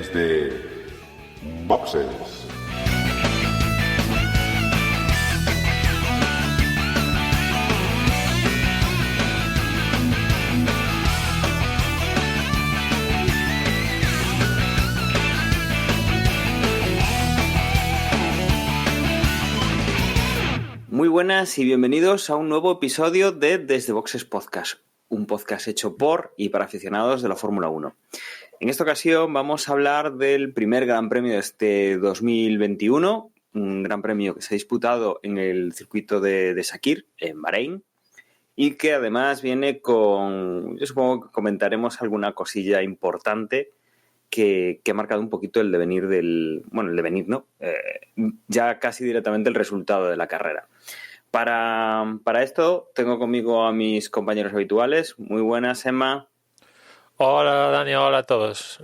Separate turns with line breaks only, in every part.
desde Boxes.
Muy buenas y bienvenidos a un nuevo episodio de Desde Boxes Podcast, un podcast hecho por y para aficionados de la Fórmula 1. En esta ocasión vamos a hablar del primer Gran Premio de este 2021, un Gran Premio que se ha disputado en el circuito de Sakir, en Bahrein, y que además viene con, yo supongo que comentaremos alguna cosilla importante que ha marcado un poquito el devenir ya casi directamente el resultado de la carrera. Para esto tengo conmigo a mis compañeros habituales. Muy buenas, Emma.
Hola, Dani, hola a todos.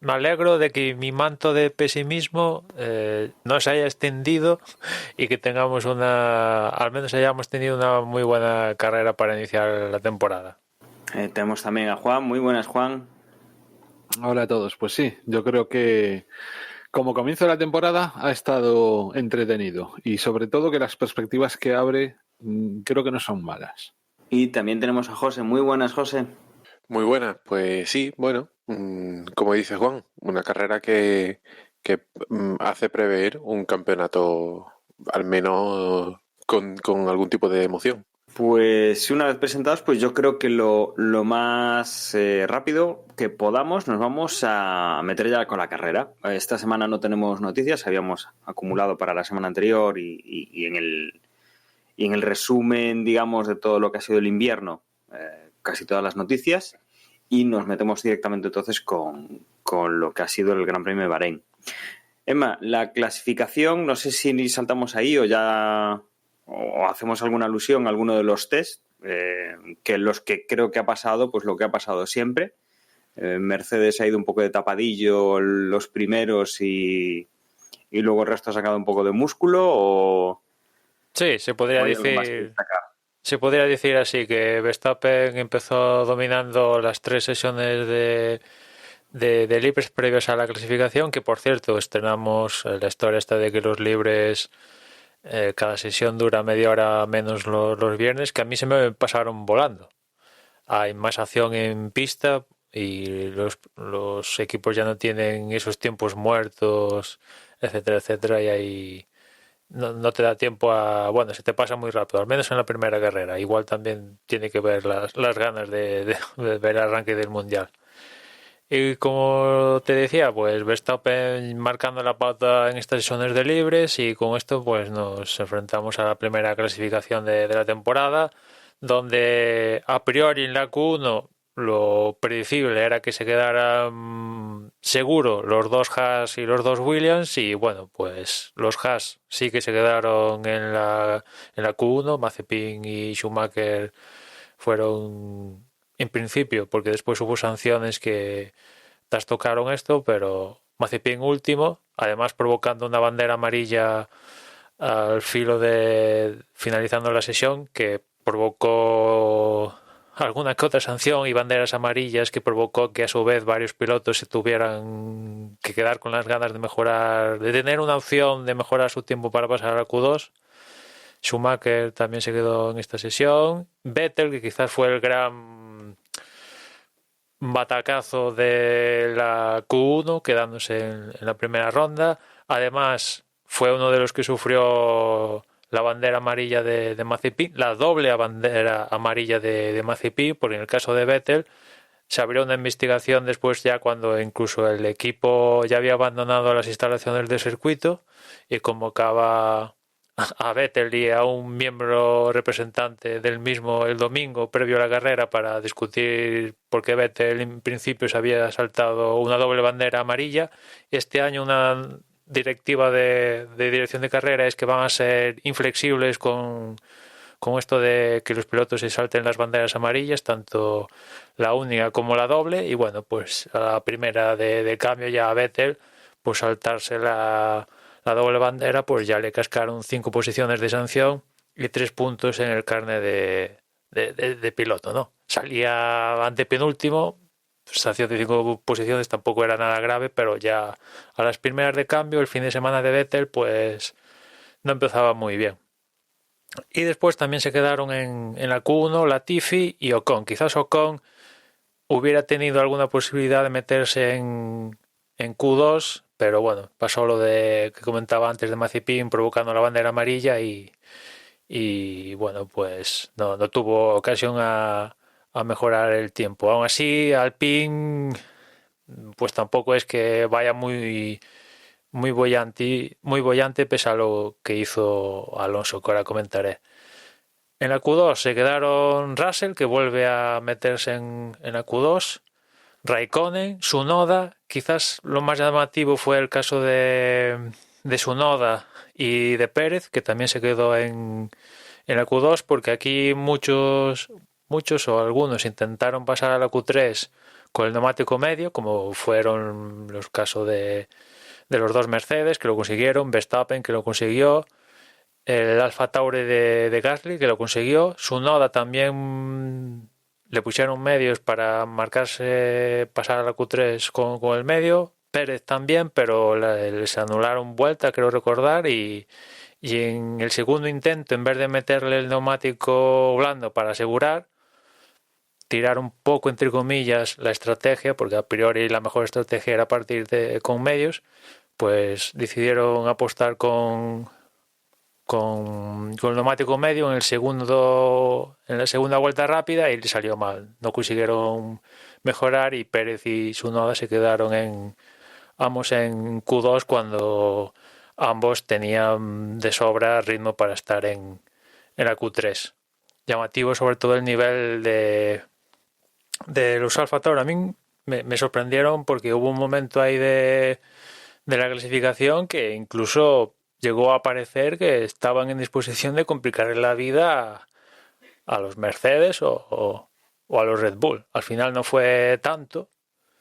Me alegro de que mi manto de pesimismo no se haya extendido y que al menos hayamos tenido una muy buena carrera para iniciar la temporada.
Tenemos también a Juan. Muy buenas, Juan.
Hola a todos. Pues sí, yo creo que como comienzo de la temporada ha estado entretenido y sobre todo que las perspectivas que abre creo que no son malas.
Y también tenemos a José. Muy buenas, José.
Muy buenas, pues sí, bueno, como dice Juan, una carrera que hace prever un campeonato al menos con algún tipo de emoción.
Pues una vez presentados, pues yo creo que lo más rápido que podamos nos vamos a meter ya con la carrera. Esta semana no tenemos noticias, habíamos acumulado para la semana anterior y en el resumen, digamos, de todo lo que ha sido el invierno, casi todas las noticias, y nos metemos directamente entonces con lo que ha sido el Gran Premio de Bahrein. Emma, la clasificación, no sé si saltamos ahí o hacemos alguna alusión a alguno de los test, que los que creo que ha pasado, pues lo que ha pasado siempre. Mercedes ha ido un poco de tapadillo los primeros y luego el resto ha sacado un poco de músculo, o...
Sí, se podría decir así, que Verstappen empezó dominando las 3 sesiones de libres previos a la clasificación, que por cierto estrenamos la historia esta de que los libres... cada sesión dura media hora menos los viernes, que a mí se me pasaron volando. Hay más acción en pista y los equipos ya no tienen esos tiempos muertos, etcétera, etcétera, y ahí no te da tiempo bueno, se te pasa muy rápido, al menos en la primera carrera. Igual también tiene que ver las ganas de ver el arranque del Mundial. Y como te decía, pues Verstappen marcando la pauta en estas sesiones de libres, y con esto pues nos enfrentamos a la primera clasificación de la temporada, donde a priori en la Q1 lo predecible era que se quedaran seguro los 2 Haas y los 2 Williams, y bueno, pues los Haas sí que se quedaron en la Q1, Mazepin y Schumacher fueron... En principio, porque después hubo sanciones que trastocaron esto, pero Mazepin último, además provocando una bandera amarilla al filo de finalizando la sesión, que provocó alguna que otra sanción y banderas amarillas, que provocó que a su vez varios pilotos se tuvieran que quedar con las ganas de mejorar, de tener una opción de mejorar su tiempo para pasar a Q2. Schumacher también se quedó en esta sesión. Vettel, que quizás fue el gran batacazo de la Q1, quedándose en la primera ronda. Además, fue uno de los que sufrió la bandera amarilla de Mazepin, la doble bandera amarilla de Mazepin, porque en el caso de Vettel se abrió una investigación después, ya cuando incluso el equipo ya había abandonado las instalaciones del circuito, y convocaba a Vettel y a un miembro representante del mismo el domingo previo a la carrera para discutir por qué Vettel en principio se había saltado una doble bandera amarilla. Este año una directiva de dirección de carrera es que van a ser inflexibles con esto de que los pilotos se salten las banderas amarillas, tanto la única como la doble, y bueno, pues a la primera de cambio ya a Vettel, pues saltarse la doble bandera, pues ya le cascaron 5 posiciones de sanción y 3 puntos en el carnet de piloto, ¿no? Salía antepenúltimo, sanción de 5 posiciones tampoco era nada grave, pero ya a las primeras de cambio, el fin de semana de Vettel, pues no empezaba muy bien. Y después también se quedaron en la Q1 Latifi y Ocon. Quizás Ocon hubiera tenido alguna posibilidad de meterse en Q2, pero bueno, pasó lo de que comentaba antes de Mazepin provocando la bandera amarilla y bueno, pues no tuvo ocasión a mejorar el tiempo. Aún así, Alpine pues tampoco es que vaya muy bollante pese a lo que hizo Alonso, que ahora comentaré. En la Q2 se quedaron Russell, que vuelve a meterse en la Q2, Raikkonen, Tsunoda. Quizás lo más llamativo fue el caso de Tsunoda y de Pérez, que también se quedó en la Q2, porque aquí muchos o algunos intentaron pasar a la Q3 con el neumático medio, como fueron los casos de los dos Mercedes, que lo consiguieron, Verstappen, que lo consiguió, el Alfa Tauri de Gasly, que lo consiguió, Tsunoda también le pusieron medios para marcarse, pasar a la Q3 con el medio, Pérez también, pero les anularon vuelta, creo recordar, y en el segundo intento, en vez de meterle el neumático blando para asegurar, tirar un poco, entre comillas, la estrategia, porque a priori la mejor estrategia era partir con medios, pues decidieron apostar con el neumático medio en la segunda vuelta rápida y le salió mal. No consiguieron mejorar y Pérez y Tsunoda se quedaron ambos en Q2 cuando ambos tenían de sobra ritmo para estar en la Q3. Llamativo sobre todo el nivel de los Alfa Tauri. A mí me sorprendieron porque hubo un momento ahí de la clasificación que incluso llegó a parecer que estaban en disposición de complicarle la vida a los Mercedes o a los Red Bull. Al final no fue tanto,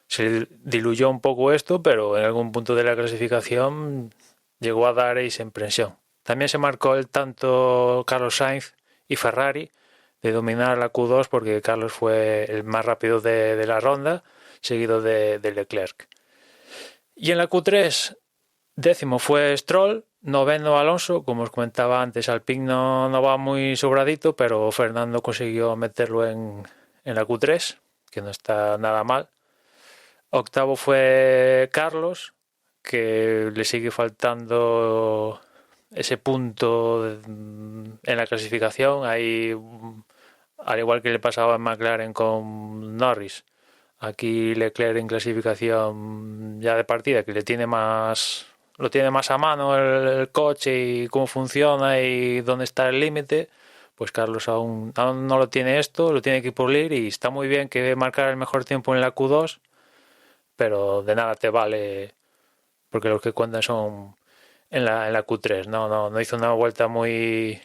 se diluyó un poco esto, pero en algún punto de la clasificación llegó a dar esa impresión. También se marcó el tanto Carlos Sainz y Ferrari de dominar la Q2 porque Carlos fue el más rápido de la ronda, seguido de Leclerc. Y en la Q3, 10º fue Stroll, 9º Alonso. Como os comentaba antes, Alpine no va muy sobradito, pero Fernando consiguió meterlo en la Q3, que no está nada mal. 8º fue Carlos, que le sigue faltando ese punto en la clasificación. Ahí, al igual que le pasaba en McLaren con Norris, aquí Leclerc en clasificación ya de partida, que lo tiene más a mano el coche y cómo funciona y dónde está el límite, pues Carlos aún no lo tiene esto, lo tiene que pulir y está muy bien que marcar el mejor tiempo en la Q2, pero de nada te vale porque los que cuentan son en la Q3. No hizo una vuelta muy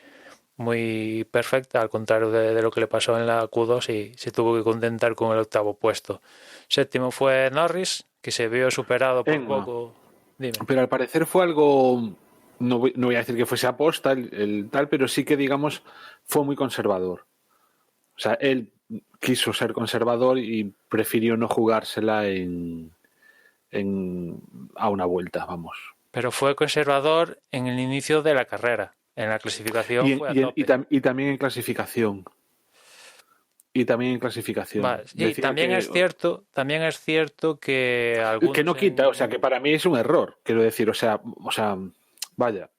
perfecta, al contrario de lo que le pasó en la Q2 y se tuvo que contentar con el 8º puesto. 7º fue Norris, que se vio superado por poco. Dime.
Pero al parecer fue algo, no voy a decir que fuese aposta el tal, pero sí que digamos fue muy conservador. O sea, él quiso ser conservador y prefirió no jugársela a una vuelta, vamos.
Pero fue conservador en el inicio de la carrera. En la clasificación fue a tope.
Y también en clasificación.
Vale, y también es cierto que algunos
que no quita, o sea, que para mí es un error, quiero decir, o sea, vaya.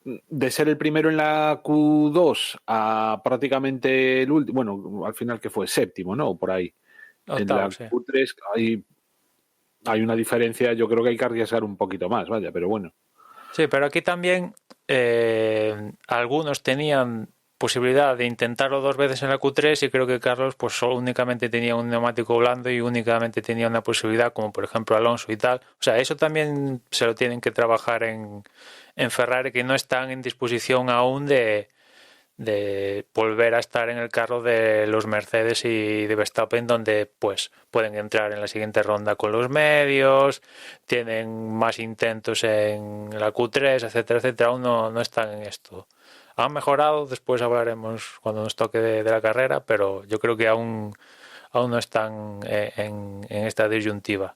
De ser el primero en la Q2 a prácticamente el último, bueno, al final que fue 7º, ¿no? Por ahí. En la Q3 hay una diferencia, yo creo que hay que arriesgar un poquito más, vaya, pero bueno.
Sí, pero aquí también algunos tenían posibilidad de intentarlo 2 veces en la Q3 y creo que Carlos pues solo únicamente tenía un neumático blando y únicamente tenía una posibilidad, como por ejemplo Alonso y tal. O sea, eso también se lo tienen que trabajar en Ferrari, que no están en disposición aún de volver a estar en el carro de los Mercedes y de Verstappen, donde pues pueden entrar en la siguiente ronda con los medios, tienen más intentos en la Q3, etcétera, etcétera. Aún no están en esto. Han mejorado, después hablaremos cuando nos toque de la carrera, pero yo creo que aún aún no están en esta disyuntiva.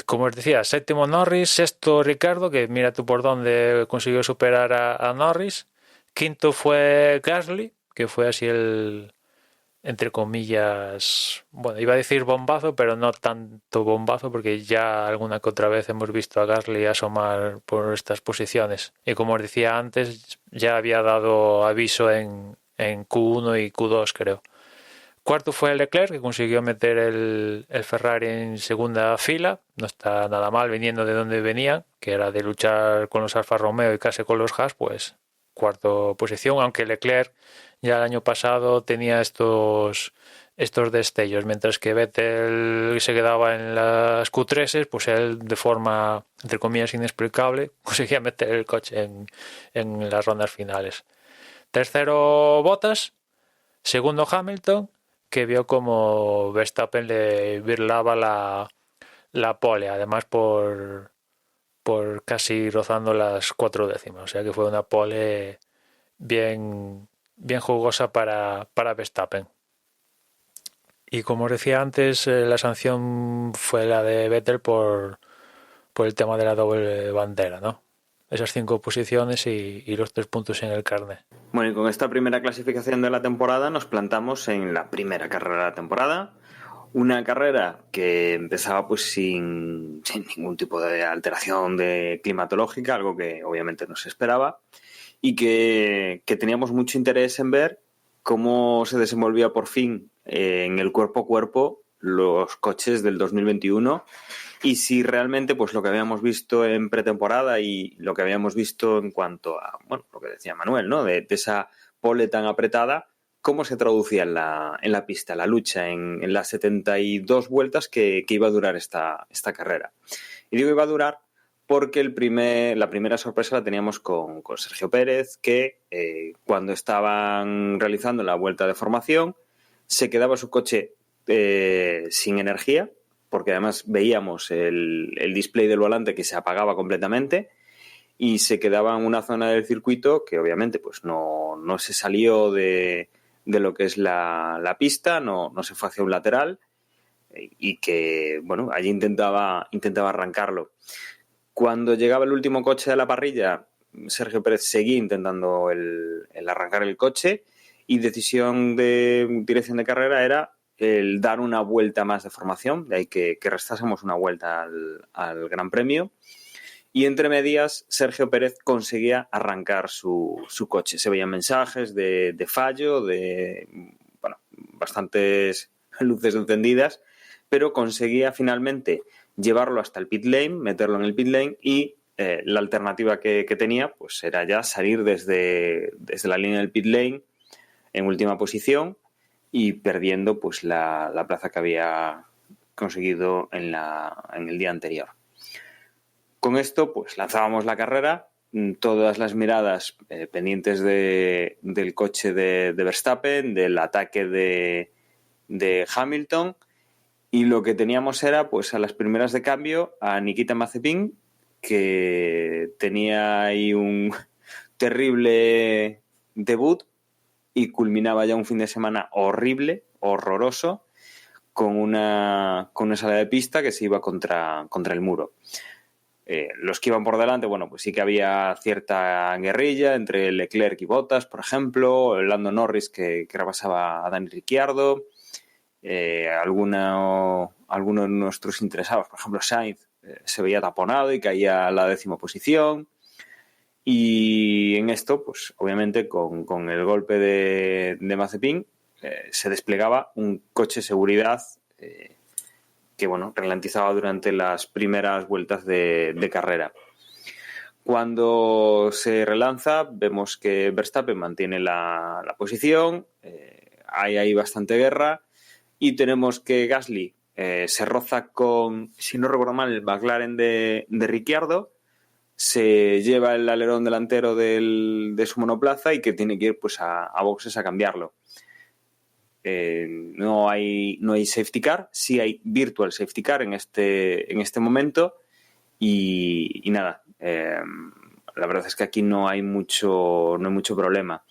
Como os decía, séptimo Norris, sexto Ricardo, que mira tú por dónde consiguió superar a Norris. Quinto fue Gasly, que fue así entre comillas, bueno, iba a decir bombazo, pero no tanto bombazo, porque ya alguna que otra vez hemos visto a Gasly asomar por estas posiciones. Y como os decía antes, ya había dado aviso en Q1 y Q2, creo. Cuarto fue Leclerc, que consiguió meter el Ferrari en segunda fila. No está nada mal viniendo de donde venían, que era de luchar con los Alfa Romeo y casi con los Haas, pues cuarta posición, aunque Leclerc ya el año pasado tenía estos destellos, mientras que Vettel se quedaba en las Q3, pues él de forma, entre comillas, inexplicable, conseguía meter el coche en las rondas finales. Tercero Bottas, segundo Hamilton, que vio como Verstappen le birlaba la pole, además por casi rozando las 4 décimas, o sea que fue una pole bien jugosa para Verstappen. Y como os decía antes, la sanción fue la de Vettel por el tema de la doble bandera, ¿no? Esas 5 posiciones y los 3 puntos en el carnet.
Bueno, y con esta primera clasificación de la temporada nos plantamos en la primera carrera de la temporada. Una carrera que empezaba pues sin ningún tipo de alteración climatológica, algo que obviamente no se esperaba, y que teníamos mucho interés en ver cómo se desenvolvía por fin en el cuerpo a cuerpo los coches del 2021 y si realmente pues lo que habíamos visto en pretemporada y lo que habíamos visto en cuanto a, bueno, lo que decía Manuel, ¿no? De esa pole tan apretada, cómo se traducía en la pista, la lucha en las 72 vueltas que iba a durar esta carrera. Y digo iba a durar porque la primera sorpresa la teníamos con Sergio Pérez, que cuando estaban realizando la vuelta de formación se quedaba su coche sin energía, porque además veíamos el display del volante que se apagaba completamente y se quedaba en una zona del circuito que obviamente pues no se salió de lo que es la pista, no se fue hacia un lateral y que, bueno, allí intentaba arrancarlo. Cuando llegaba el último coche de la parrilla, Sergio Pérez seguía intentando el arrancar el coche y decisión de dirección de carrera era el dar una vuelta más de formación, de ahí que restásemos una vuelta al Gran Premio. Y entre medias, Sergio Pérez conseguía arrancar su coche. Se veían mensajes de fallo, de bastantes luces encendidas, pero conseguía finalmente llevarlo hasta el pit lane, meterlo en el pit lane y la alternativa que tenía pues era ya salir desde la línea del pit lane en última posición y perdiendo pues la plaza que había conseguido en el día anterior. Con esto pues lanzábamos la carrera, todas las miradas pendientes del coche de Verstappen, del ataque de Hamilton, y lo que teníamos era pues a las primeras de cambio a Nikita Mazepin, que tenía ahí un terrible debut y culminaba ya un fin de semana horrible, horroroso, con una salida de pista que se iba contra el muro. Los que iban por delante, bueno, pues sí que había cierta guerrilla entre Leclerc y Bottas, por ejemplo, Lando Norris que rebasaba a Dani Ricciardo, algunos de nuestros interesados, por ejemplo Sainz, se veía taponado y caía a la 10ª posición. Y en esto, pues obviamente con el golpe de Mazepin se desplegaba un coche de seguridad que bueno, ralentizaba durante las primeras vueltas de carrera. Cuando se relanza, vemos que Verstappen mantiene la posición, hay bastante guerra y tenemos que Gasly se roza con, si no recuerdo mal, el McLaren de Ricciardo, se lleva el alerón delantero de su monoplaza y que tiene que ir pues a boxes a cambiarlo. No hay safety car, sí hay virtual safety car en este momento y nada, la verdad es que aquí no hay mucho problema.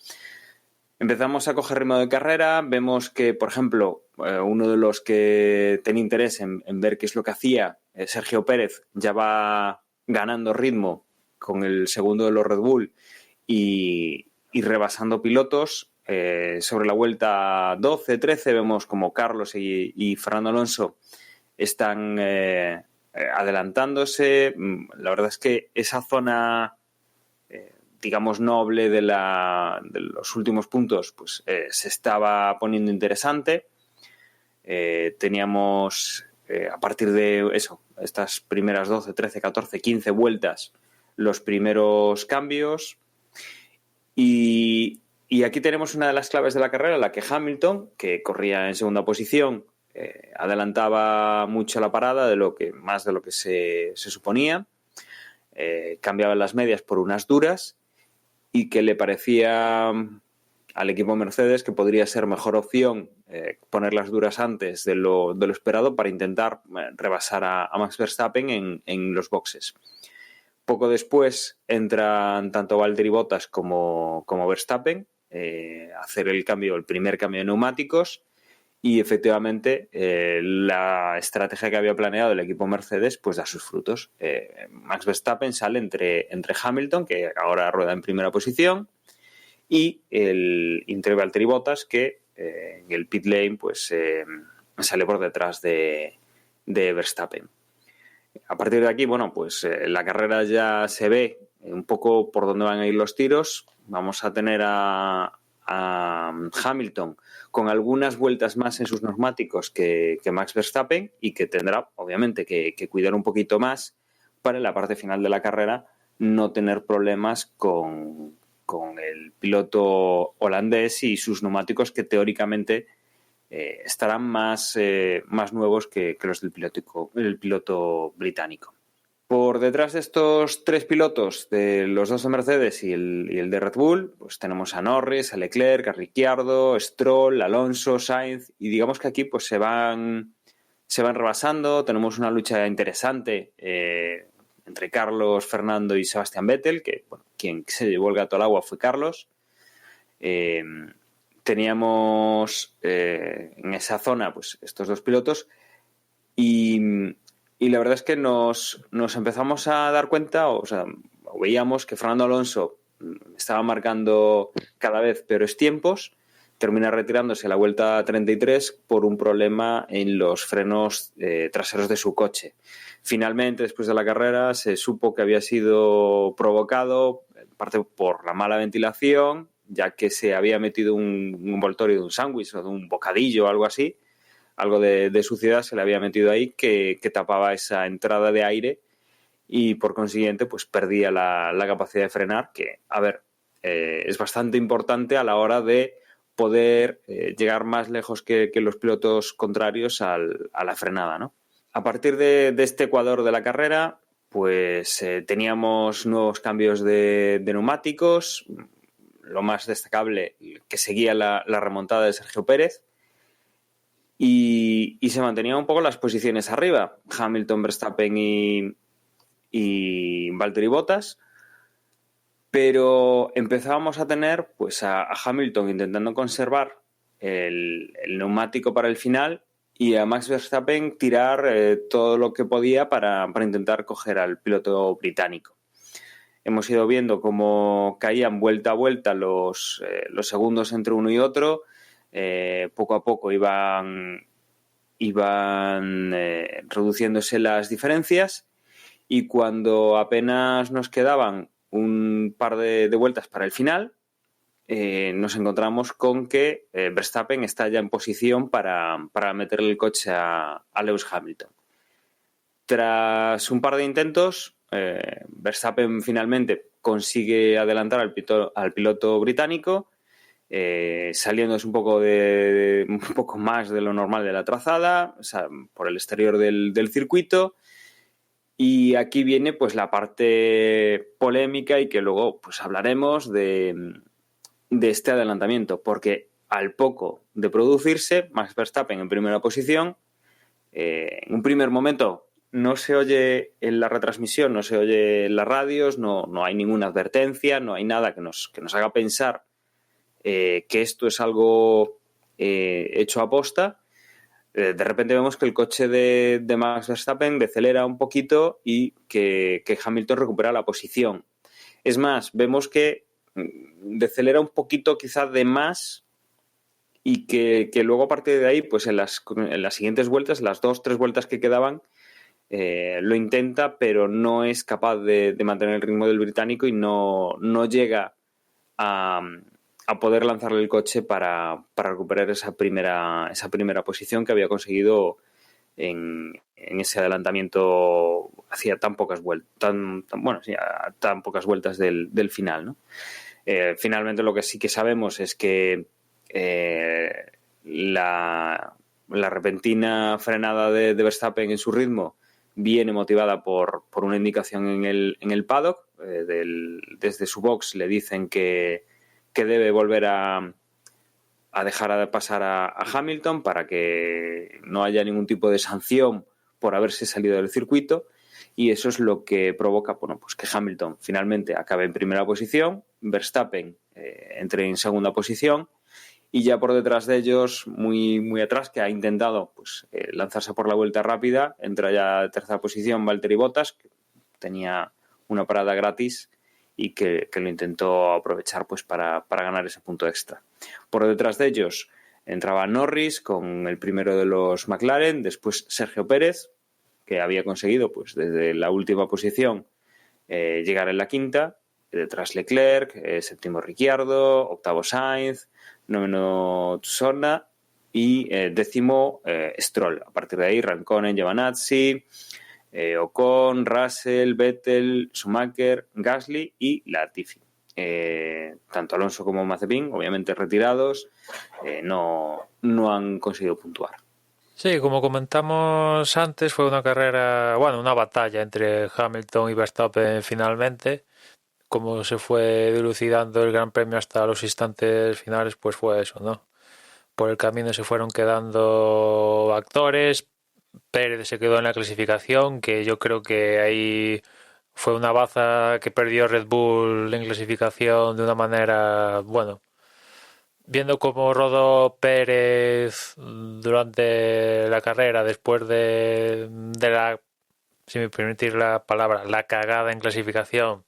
Empezamos a coger ritmo de carrera, vemos que, por ejemplo, uno de los que tenía interés en ver qué es lo que hacía, Sergio Pérez, ya va ganando ritmo con el segundo de los Red Bull y rebasando pilotos. Sobre la vuelta 12-13 vemos como Carlos y Fernando Alonso están adelantándose. La verdad es que esa zona digamos noble de los últimos puntos pues se estaba poniendo interesante. Teníamos a partir de eso, estas primeras 12, 13, 14, 15 vueltas, los primeros cambios y aquí tenemos una de las claves de la carrera, la que Hamilton, que corría en segunda posición, adelantaba mucho la parada más de lo que se suponía, cambiaba las medias por unas duras y que le parecía al equipo Mercedes que podría ser mejor opción poner las duras antes de lo esperado para intentar rebasar a Max Verstappen en los boxes. Poco después entran tanto Valtteri Bottas como Verstappen a hacer el primer cambio de neumáticos y efectivamente la estrategia que había planeado el equipo Mercedes pues da sus frutos. Max Verstappen sale entre Hamilton, que ahora rueda en primera posición, y entre Valtteri Bottas, que en el pit lane pues sale por detrás de Verstappen. A partir de aquí, bueno, pues la carrera ya se ve un poco por dónde van a ir los tiros. Vamos a tener a Hamilton con algunas vueltas más en sus neumáticos que Max Verstappen y que tendrá, obviamente, que cuidar un poquito más para en la parte final de la carrera no tener problemas con el piloto holandés y sus neumáticos que teóricamente estarán más nuevos que los del piloto británico. Por detrás de estos tres pilotos, de los dos de Mercedes y el de Red Bull, pues tenemos a Norris, a Leclerc, a Ricciardo, Stroll, Alonso, Sainz, y digamos que aquí pues se van rebasando. Tenemos una lucha interesante entre Carlos, Fernando y Sebastian Vettel, que bueno, quien se llevó el gato al agua fue Carlos. Teníamos en esa zona pues estos dos pilotos y la verdad es que nos empezamos a dar cuenta, o veíamos que Fernando Alonso estaba marcando cada vez peores tiempos, termina retirándose a la vuelta 33 por un problema en los frenos traseros de su coche. Finalmente, después de la carrera, se supo que había sido provocado, en parte por la mala ventilación, ya que se había metido un envoltorio de un sándwich o de un bocadillo o algo así, algo de suciedad se le había metido ahí que tapaba esa entrada de aire y por consiguiente pues perdía la capacidad de frenar, que a ver, es bastante importante a la hora de poder llegar más lejos que los pilotos contrarios a la frenada, ¿no? A partir de este ecuador de la carrera pues teníamos nuevos cambios de neumáticos, lo más destacable que seguía la remontada de Sergio Pérez y se mantenían un poco las posiciones arriba, Hamilton, Verstappen y Valtteri Bottas, pero empezábamos a tener pues a Hamilton intentando conservar el neumático para el final y a Max Verstappen tirar todo lo que podía para intentar coger al piloto británico. Hemos ido viendo cómo caían vuelta a vuelta los segundos entre uno y otro. Poco a poco iban reduciéndose las diferencias y cuando apenas nos quedaban un par de vueltas para el final, nos encontramos con que Verstappen está ya en posición para meterle el coche a Lewis Hamilton. Tras un par de intentos, Verstappen finalmente consigue adelantar al piloto británico, saliéndose un poco más de lo normal de la trazada, o sea, por el exterior del circuito. Y aquí viene pues la parte polémica y que luego pues hablaremos de este adelantamiento, porque al poco de producirse, Max Verstappen en primera posición, en un primer momento no se oye en la retransmisión, no se oye en las radios, no hay ninguna advertencia, no hay nada que nos haga pensar que esto es algo hecho a posta, de repente vemos que el coche de Max Verstappen decelera un poquito y que Hamilton recupera la posición. Es más, vemos que decelera un poquito quizás de más y que luego a partir de ahí, pues en las siguientes vueltas, las 2-3 vueltas que quedaban, lo intenta, pero no es capaz de mantener el ritmo del británico y no llega a poder lanzarle el coche para recuperar esa primera posición que había conseguido en ese adelantamiento hacía tan pocas vueltas, tan pocas vueltas del final, ¿no? Finalmente lo que sí que sabemos es que la repentina frenada de Verstappen en su ritmo viene motivada por una indicación en el paddock. Desde su box le dicen que debe volver a dejar pasar a Hamilton para que no haya ningún tipo de sanción por haberse salido del circuito, y eso es lo que provoca, bueno, pues que Hamilton finalmente acabe en primera posición, Verstappen entre en segunda posición, y ya por detrás de ellos, muy, muy atrás, que ha intentado pues lanzarse por la vuelta rápida, entra ya en tercera posición Valtteri Bottas, que tenía una parada gratis y que lo intentó aprovechar pues para ganar ese punto extra. Por detrás de ellos entraba Norris con el primero de los McLaren, después Sergio Pérez, que había conseguido pues desde la última posición llegar en la quinta, detrás Leclerc, séptimo Ricciardo, octavo Sainz, noveno Tsunoda y décimo Stroll. A partir de ahí Raikkonen, Giovinazzi, Ocon, Russell, Vettel, Schumacher, Gasly y Latifi. Tanto Alonso como Mazepin, obviamente retirados, no han conseguido puntuar.
Sí, como comentamos antes, fue una carrera, bueno, una batalla entre Hamilton y Verstappen finalmente. Como se fue dilucidando el Gran Premio hasta los instantes finales, pues fue eso, ¿no? Por el camino se fueron quedando actores. Pérez se quedó en la clasificación, que yo creo que ahí fue una baza que perdió Red Bull en clasificación de una manera, bueno, viendo cómo rodó Pérez durante la carrera, después de la, si me permitís la palabra, la cagada en clasificación,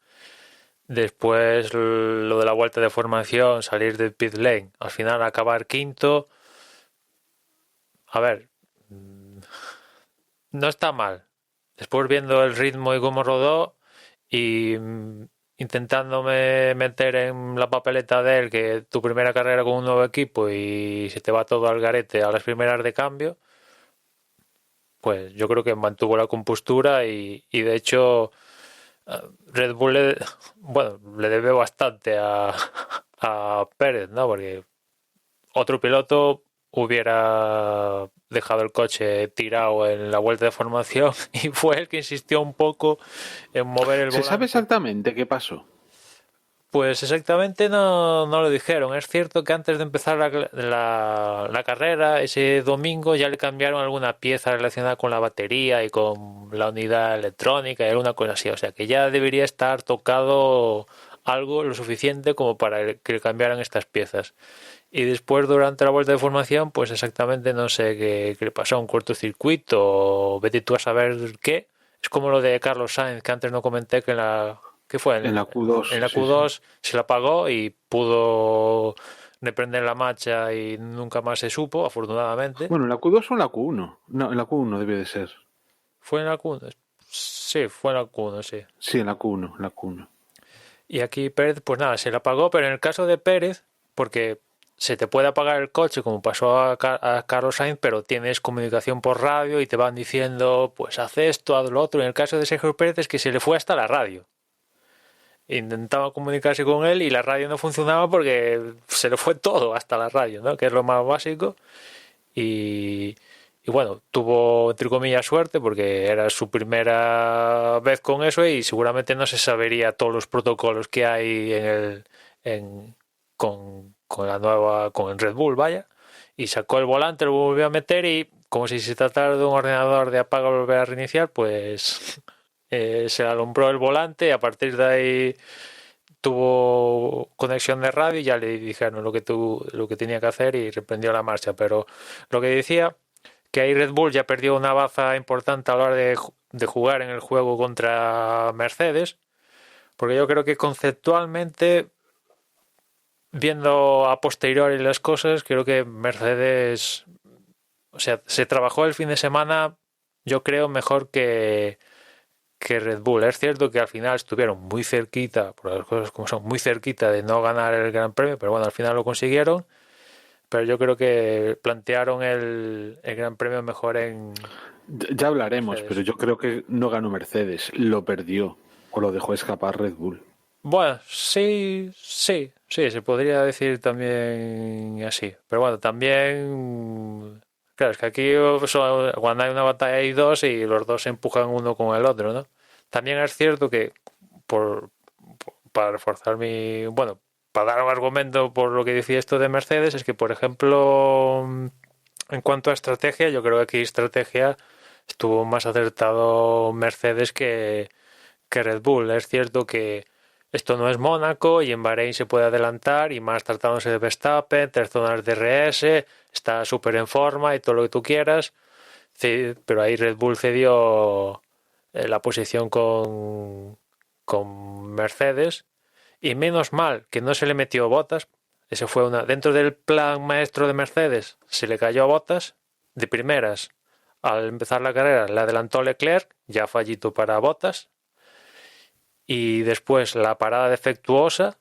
después lo de la vuelta de formación, salir del pit lane, al final acabar quinto, a ver, no está mal. Después viendo el ritmo y cómo rodó y intentándome meter en la papeleta de él que tu primera carrera con un nuevo equipo y se te va todo al garete a las primeras de cambio, pues yo creo que mantuvo la compostura y de hecho Red Bull le debe bastante a Pérez, ¿no? Porque otro piloto hubiera dejado el coche tirado en la vuelta de formación y fue el que insistió un poco en mover el volante.
¿Se sabe exactamente qué pasó?
Pues exactamente no lo dijeron. Es cierto que antes de empezar la carrera, ese domingo, ya le cambiaron alguna pieza relacionada con la batería y con la unidad electrónica y alguna cosa así. O sea que ya debería estar tocado algo lo suficiente como para que le cambiaran estas piezas. Y después, durante la vuelta de formación, pues exactamente no sé qué le pasó, un cortocircuito o vete tú a saber qué. Es como lo de Carlos Sainz, que antes no comenté que ¿qué fue?
En la Q2.
En la Q2 sí. Se la apagó y pudo reprender la marcha y nunca más se supo, afortunadamente.
Bueno, ¿en la Q2 o en la Q1? No, en la Q1 debe de ser.
¿Fue en la Q1? Sí, fue en la Q1, sí.
Sí, en la Q1, en la Q1.
Y aquí Pérez, pues nada, se la apagó, pero en el caso de Pérez, porque se te puede apagar el coche como pasó a Carlos Sainz, pero tienes comunicación por radio y te van diciendo, pues haz esto, haz lo otro. En el caso de Sergio Pérez es que se le fue hasta la radio. Intentaba comunicarse con él y la radio no funcionaba porque se le fue todo hasta la radio, ¿no? Que es lo más básico. Y bueno, tuvo entre comillas suerte porque era su primera vez con eso y seguramente no se sabería todos los protocolos que hay con el Red Bull, vaya. Y sacó el volante, lo volvió a meter y como si se tratara de un ordenador de apaga y volver a reiniciar, pues se alumbró el volante y a partir de ahí tuvo conexión de radio y ya le dijeron lo que tenía que hacer y reprendió la marcha. Pero lo que decía, que ahí Red Bull ya perdió una baza importante a la hora de jugar en el juego contra Mercedes, porque yo creo que conceptualmente, viendo a posteriori las cosas, creo que Mercedes, o sea, se trabajó el fin de semana, yo creo, mejor que Red Bull. Es cierto que al final estuvieron muy cerquita, por las cosas como son, muy cerquita de no ganar el Gran Premio, pero bueno, al final lo consiguieron. Pero yo creo que plantearon el Gran Premio mejor en...
Ya hablaremos,
Mercedes.
pero yo creo que no ganó Mercedes, lo perdió o lo dejó escapar Red Bull.
Bueno, sí, se podría decir también así. Pero bueno, también... Claro, es que aquí cuando hay una batalla hay dos y los dos se empujan uno con el otro, ¿no? También es cierto que, para reforzar bueno, para dar un argumento por lo que decía esto de Mercedes, es que, por ejemplo, en cuanto a estrategia, yo creo que aquí estrategia estuvo más acertado Mercedes que Red Bull. Es cierto que esto no es Mónaco y en Bahrein se puede adelantar, y más tratándose de Verstappen, 3 zonas de DRS, está súper en forma y todo lo que tú quieras. Sí, pero ahí Red Bull cedió la posición con Mercedes, y menos mal que no se le metió Bottas. Eso fue dentro del plan maestro de Mercedes, se le cayó a Bottas de primeras. Al empezar la carrera le adelantó Leclerc, ya fallito para Bottas. Y después la parada defectuosa,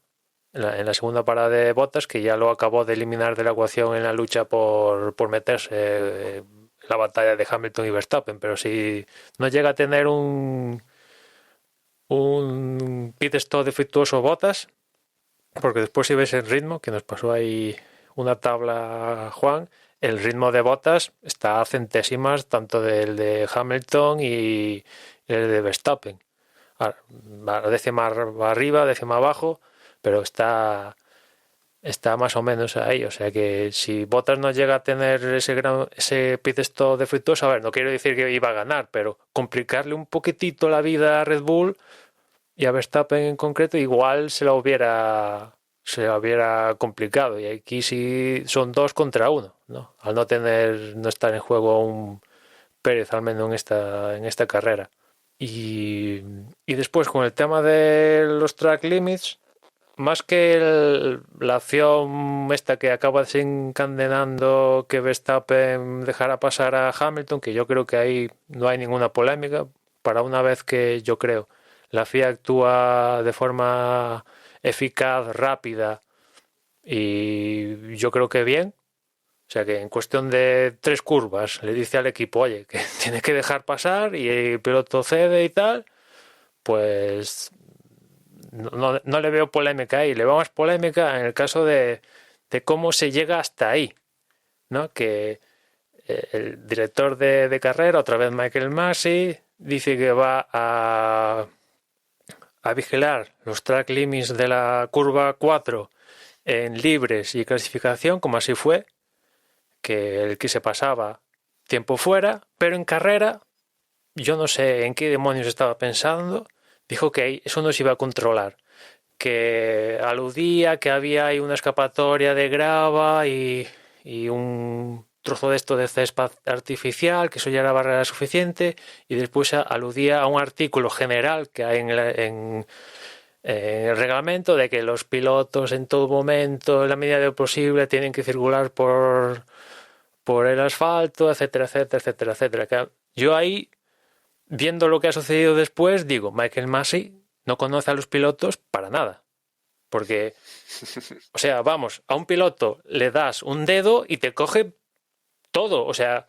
en la segunda parada de Bottas, que ya lo acabó de eliminar de la ecuación en la lucha por meterse en la batalla de Hamilton y Verstappen. Pero si no llega a tener un pit stop defectuoso Bottas, porque después si ves el ritmo, que nos pasó ahí una tabla Juan, el ritmo de Bottas está a centésimas tanto del de Hamilton y el de Verstappen. Décima arriba, décima abajo, pero está más o menos ahí. O sea que si Bottas no llega a tener ese pit stop defectuoso, a ver, no quiero decir que iba a ganar, pero complicarle un poquitito la vida a Red Bull y a Verstappen en concreto, igual se la hubiera complicado. Y aquí sí son 2 contra 1, ¿no? Al no estar en juego un Pérez, al menos en esta carrera. Y después, con el tema de los track limits, más que la acción esta que acaba desencadenando que Verstappen dejara pasar a Hamilton, que yo creo que ahí no hay ninguna polémica, para una vez que yo creo la FIA actúa de forma eficaz, rápida, y yo creo que bien. O sea que en cuestión de 3 curvas le dice al equipo, oye, que tiene que dejar pasar, y el piloto cede y tal, pues no le veo polémica ahí. Le veo más polémica en el caso de cómo se llega hasta ahí, ¿no? Que el director de carrera, otra vez Michael Masi, dice que va a vigilar los track limits de la curva 4 en libres y clasificación, como así fue, que el que se pasaba tiempo fuera, pero en carrera, yo no sé en qué demonios estaba pensando, dijo que eso no se iba a controlar, que aludía que había ahí una escapatoria de grava y un trozo de esto de césped artificial, que eso ya era barrera suficiente, y después aludía a un artículo general que hay en el reglamento de que los pilotos en todo momento, en la medida de lo posible, tienen que circular por el asfalto, etcétera, etcétera, etcétera, etcétera. Que yo ahí, viendo lo que ha sucedido después, digo, Michael Masi no conoce a los pilotos para nada. Porque, o sea, vamos, a un piloto le das un dedo y te coge todo. O sea,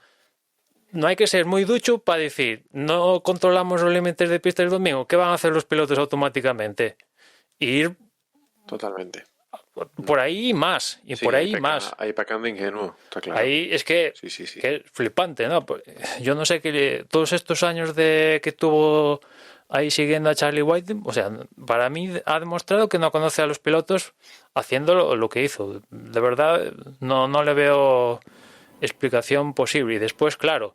no hay que ser muy ducho para decir, no controlamos los límites de pista el domingo. ¿Qué van a hacer los pilotos automáticamente? Ir
Totalmente.
por ahí más, y
Sí,
por ahí más.
Ahí pecando ingenuo, está claro.
Ahí es que,
Sí.
que es flipante, ¿no? Yo no sé que todos estos años de que estuvo ahí siguiendo a Charlie White, o sea, para mí ha demostrado que no conoce a los pilotos haciendo lo que hizo. De verdad, no le veo explicación posible. Y después, claro,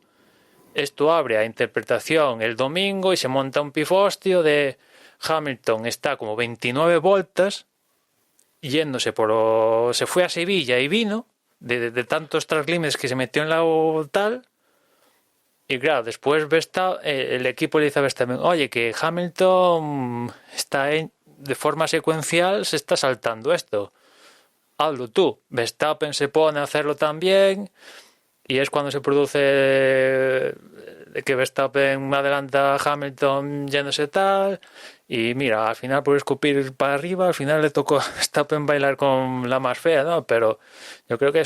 esto abre a interpretación el domingo y se monta un pifostio de Hamilton está como 29 vueltas yéndose se fue a Sevilla y vino de tantos track limits que se metió en la tal. Y claro, después el equipo le dice a Verstappen, oye, que Hamilton de forma secuencial se está saltando esto. Hazlo tú. Verstappen se pone a hacerlo también y es cuando se produce que Verstappen adelanta a Hamilton yéndose tal. Y mira, al final por escupir para arriba, al final le tocó a Verstappen bailar con la más fea, ¿no? Pero yo creo que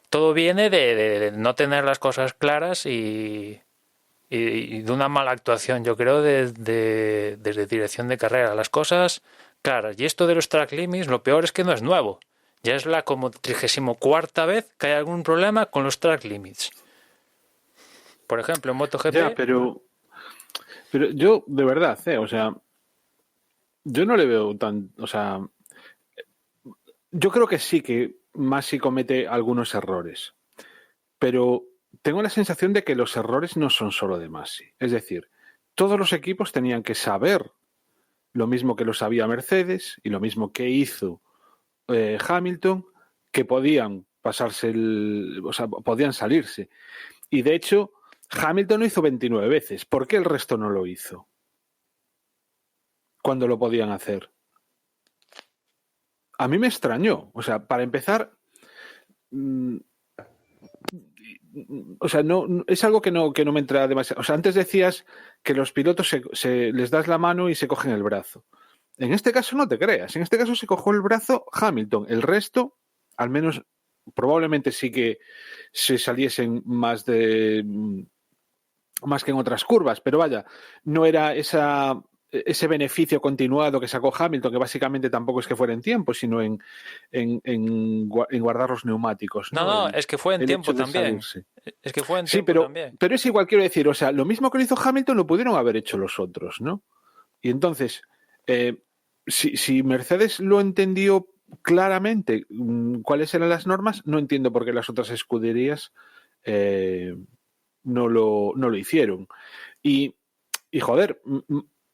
todo viene de no tener las cosas claras y de una mala actuación, yo creo, desde dirección de carrera. Las cosas claras. Y esto de los track limits, lo peor es que no es nuevo. Ya es la como 34ª vez que hay algún problema con los track limits. Por ejemplo, en MotoGP...
Ya, pero yo, de verdad, o sea, yo no le veo tan... O sea, yo creo que sí que Masi comete algunos errores, pero tengo la sensación de que los errores no son solo de Masi. Es decir, todos los equipos tenían que saber lo mismo que lo sabía Mercedes y lo mismo que hizo Hamilton, que podían pasarse o sea, podían salirse. Y de hecho, Hamilton lo hizo 29 veces. ¿Por qué el resto no lo hizo? Cuando lo podían hacer. A mí me extrañó. O sea, para empezar, o sea, no es algo que no me entra demasiado. O sea, antes decías que los pilotos les das la mano y se cogen el brazo. En este caso no te creas. En este caso se cogió el brazo Hamilton. El resto, al menos, probablemente sí que se saliesen más que en otras curvas. Pero vaya, no era ese beneficio continuado que sacó Hamilton, que básicamente tampoco es que fuera en tiempo, sino en guardar los neumáticos.
No, es que fue en tiempo también. Es que fue en tiempo también.
Pero es igual, quiero decir, o sea, lo mismo que lo hizo Hamilton lo pudieron haber hecho los otros, ¿no? Y entonces, si Mercedes lo entendió claramente cuáles eran las normas, no entiendo por qué las otras escuderías no lo hicieron. Y joder,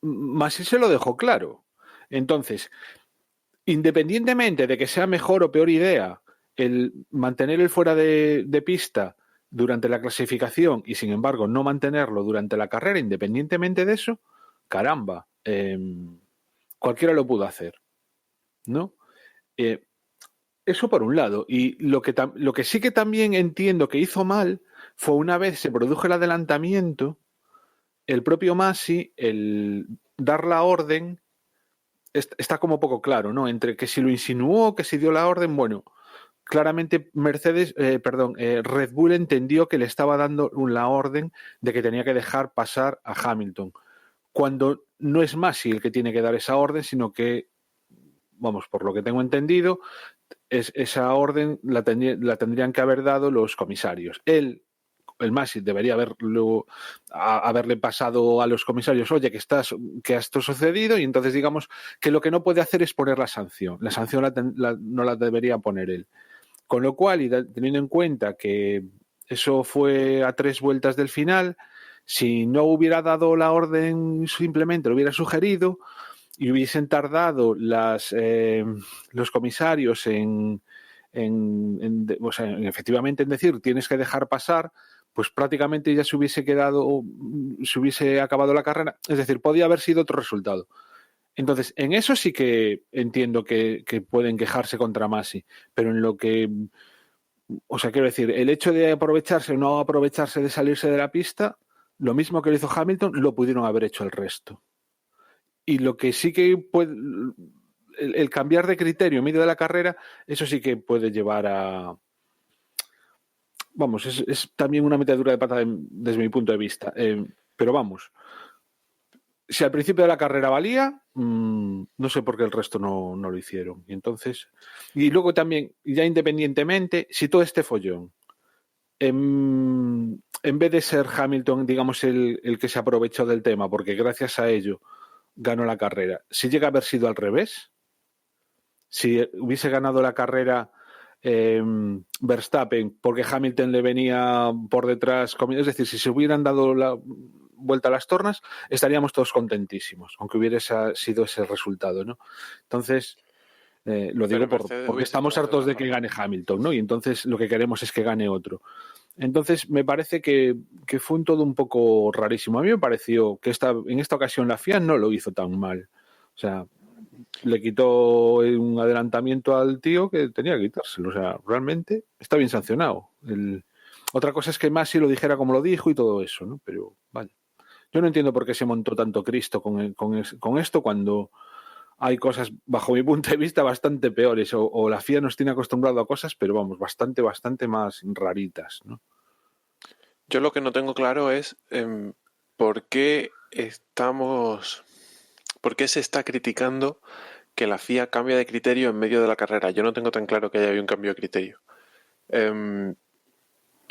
Masi se lo dejó claro. Entonces, independientemente de que sea mejor o peor idea el mantener el fuera de pista durante la clasificación y sin embargo no mantenerlo durante la carrera, independientemente de eso, caramba, cualquiera lo pudo hacer, ¿no? Eso por un lado. Y lo que sí que también entiendo que hizo mal fue una vez se produjo el adelantamiento, el propio Masi, el dar la orden, está como poco claro, ¿no? Entre que si lo insinuó, que si dio la orden, bueno, claramente Red Bull entendió que le estaba dando la orden de que tenía que dejar pasar a Hamilton, cuando no es Masi el que tiene que dar esa orden, sino que, vamos, por lo que tengo entendido, esa orden la tendrían que haber dado los comisarios. El Masi debería haberle pasado a los comisarios, oye, que esto ha sucedido, y entonces digamos que lo que no puede hacer es poner la sanción. La sanción no la debería poner él. Con lo cual, y teniendo en cuenta que eso fue a 3 vueltas del final, si no hubiera dado la orden, simplemente lo hubiera sugerido y hubiesen tardado los comisarios efectivamente en decir tienes que dejar pasar, pues prácticamente ya se hubiese acabado la carrera. Es decir, podía haber sido otro resultado. Entonces, en eso sí que entiendo que pueden quejarse contra Masi, pero en lo que, o sea, quiero decir, el hecho de aprovecharse o no aprovecharse de salirse de la pista, lo mismo que lo hizo Hamilton, lo pudieron haber hecho el resto. Y lo que sí que puede, el cambiar de criterio en medio de la carrera, eso sí que puede llevar a... Vamos, es también una metedura de pata desde mi punto de vista. Pero vamos, si al principio de la carrera valía, no sé por qué el resto no lo hicieron. Y entonces, y luego también, ya independientemente, si todo este follón, en vez de ser Hamilton, digamos, el que se aprovechó del tema, porque gracias a ello ganó la carrera, si llega a haber sido al revés, si hubiese ganado la carrera Verstappen porque Hamilton le venía por detrás, es decir, si se hubieran dado vuelta a las tornas, estaríamos todos contentísimos, aunque hubiera sido ese resultado, ¿no? Entonces, lo digo porque estamos hartos de que gane Hamilton, ¿no? Y entonces lo que queremos es que gane otro. Entonces, me parece que fue un todo un poco rarísimo. A mí me pareció que en esta ocasión la FIA no lo hizo tan mal. O sea, le quitó un adelantamiento al tío que tenía que quitárselo. O sea, realmente está bien sancionado. Otra cosa es que Masi lo dijera como lo dijo y todo eso, ¿no? Pero, vale. Yo no entiendo por qué se montó tanto Cristo con esto cuando hay cosas, bajo mi punto de vista, bastante peores. O la FIA nos tiene acostumbrado a cosas, pero vamos, bastante más raritas, ¿no?
Yo lo que no tengo claro es por qué se está criticando que la FIA cambia de criterio en medio de la carrera. Yo no tengo tan claro que haya habido un cambio de criterio.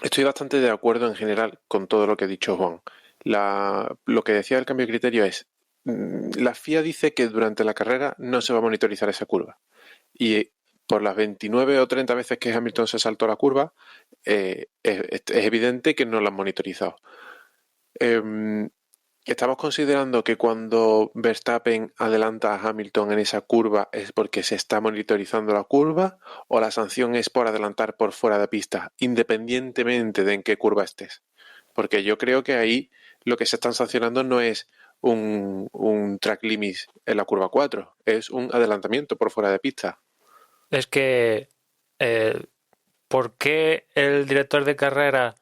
Estoy bastante de acuerdo en general con todo lo que ha dicho Juan. Lo que decía del cambio de criterio es, la FIA dice que durante la carrera no se va a monitorizar esa curva. Y por las 29 o 30 veces que Hamilton se saltó la curva, es evidente que no la han monitorizado. ¿Estamos considerando que cuando Verstappen adelanta a Hamilton en esa curva es porque se está monitorizando la curva o la sanción es por adelantar por fuera de pista, independientemente de en qué curva estés? Porque yo creo que ahí lo que se están sancionando no es un track limit en la curva 4, es un adelantamiento por fuera de pista.
Es que ¿por qué el director de carrera,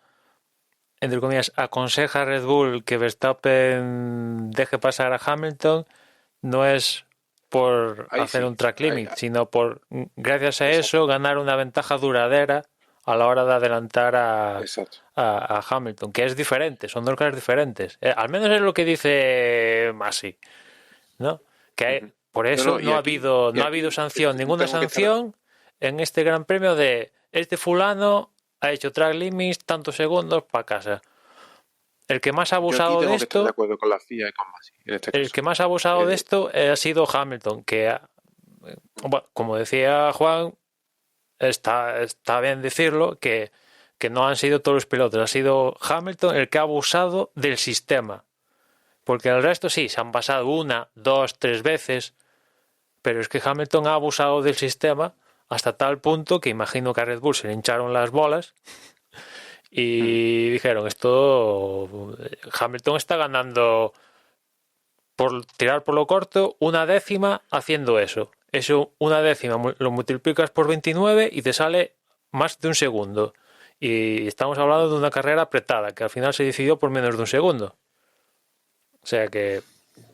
entre comillas, aconseja a Red Bull que Verstappen deje pasar a Hamilton? No es por hacer un track limit, sino por, gracias a eso, ganar una ventaja duradera a la hora de adelantar a Hamilton, que es diferente, son dos cosas diferentes. Al menos es lo que dice Masi, ¿no? Que por eso no ha habido sanción, ninguna sanción en este Gran Premio de este fulano ha hecho track limits tantos segundos para casa. El que más ha abusado de esto,
de acuerdo con la FIA y con Masi, en este caso.
El que más ha abusado de esto ha sido Hamilton, que, bueno, como decía Juan, está bien decirlo, que no han sido todos los pilotos, ha sido Hamilton el que ha abusado del sistema. Porque el resto sí, se han pasado 1, 2, 3 veces, pero es que Hamilton ha abusado del sistema hasta tal punto que imagino que a Red Bull se le hincharon las bolas y dijeron, Hamilton está ganando por tirar por lo corto 1/10 haciendo eso. Eso 1/10 lo multiplicas por 29 y te sale más de un segundo. Y estamos hablando de una carrera apretada, que al final se decidió por menos de un segundo. O sea que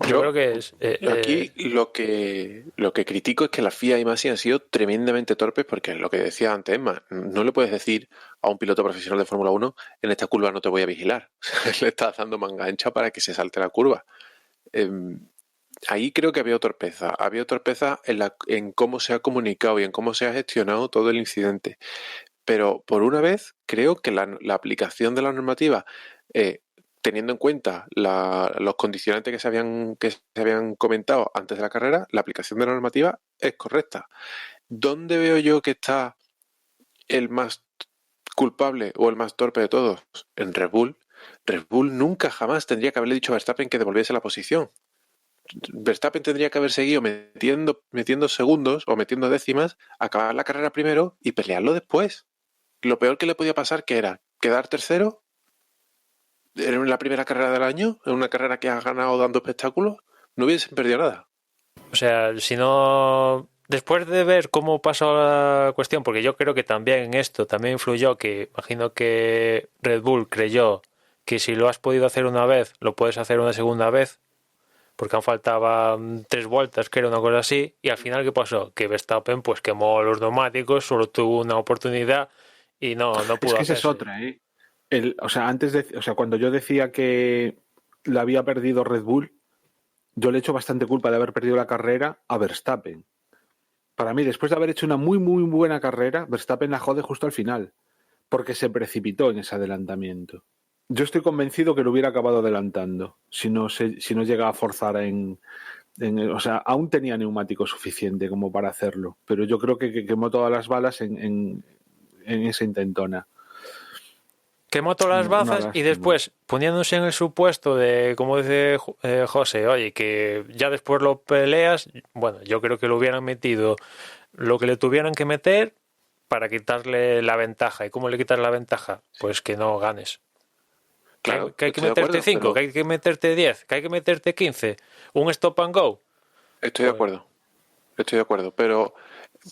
yo creo que es...
aquí lo que critico es que la FIA y Masi han sido tremendamente torpes, porque lo que decía antes Emma, no le puedes decir a un piloto profesional de Fórmula 1, en esta curva no te voy a vigilar. Le estás dando manga ancha para que se salte la curva. Ahí creo que había torpeza en cómo se ha comunicado y en cómo se ha gestionado todo el incidente. Pero por una vez creo que la aplicación de la normativa, teniendo en cuenta los condicionantes que se habían comentado antes de la carrera, la aplicación de la normativa es correcta. ¿Dónde veo yo que está el más culpable o el más torpe de todos? En Red Bull. Red Bull nunca jamás tendría que haberle dicho a Verstappen que devolviese la posición. Verstappen tendría que haber seguido metiendo segundos o metiendo décimas, acabar la carrera primero y pelearlo después. Lo peor que le podía pasar, que era quedar tercero en la primera carrera del año, en una carrera que has ganado dando espectáculos, no hubiesen perdido nada.
O sea, si no... Después de ver cómo pasó la cuestión, porque yo creo que también en esto también influyó que imagino que Red Bull creyó que si lo has podido hacer una vez, lo puedes hacer una segunda vez, porque aún faltaban 3 vueltas, que era una cosa así, y al final, ¿qué pasó? Que Verstappen pues quemó los neumáticos, solo tuvo una oportunidad y no pudo hacerse.
Es que esa es otra, ¿eh? Cuando yo decía que la había perdido Red Bull, yo le echo bastante culpa de haber perdido la carrera a Verstappen. Para mí, después de haber hecho una muy, muy buena carrera, Verstappen la jode justo al final, porque se precipitó en ese adelantamiento. Yo estoy convencido que lo hubiera acabado adelantando, si no llega a forzar aún tenía neumático suficiente como para hacerlo, pero yo creo que quemó todas las balas en esa intentona.
quemó todas las
Una
bazas y
lástima.
después poniéndose en el supuesto de, como dice José, oye, que ya después lo peleas, bueno, yo creo que lo hubieran metido lo que le tuvieran que meter para quitarle la ventaja. ¿Y cómo le quitas la ventaja? Pues que no ganes.
Claro,
Que hay que
estoy de
meterte
acuerdo,
5,
pero
que hay que meterte 10, que hay que meterte 15. Un stop and go.
estoy de
Pues-
acuerdo. Estoy de acuerdo. Pero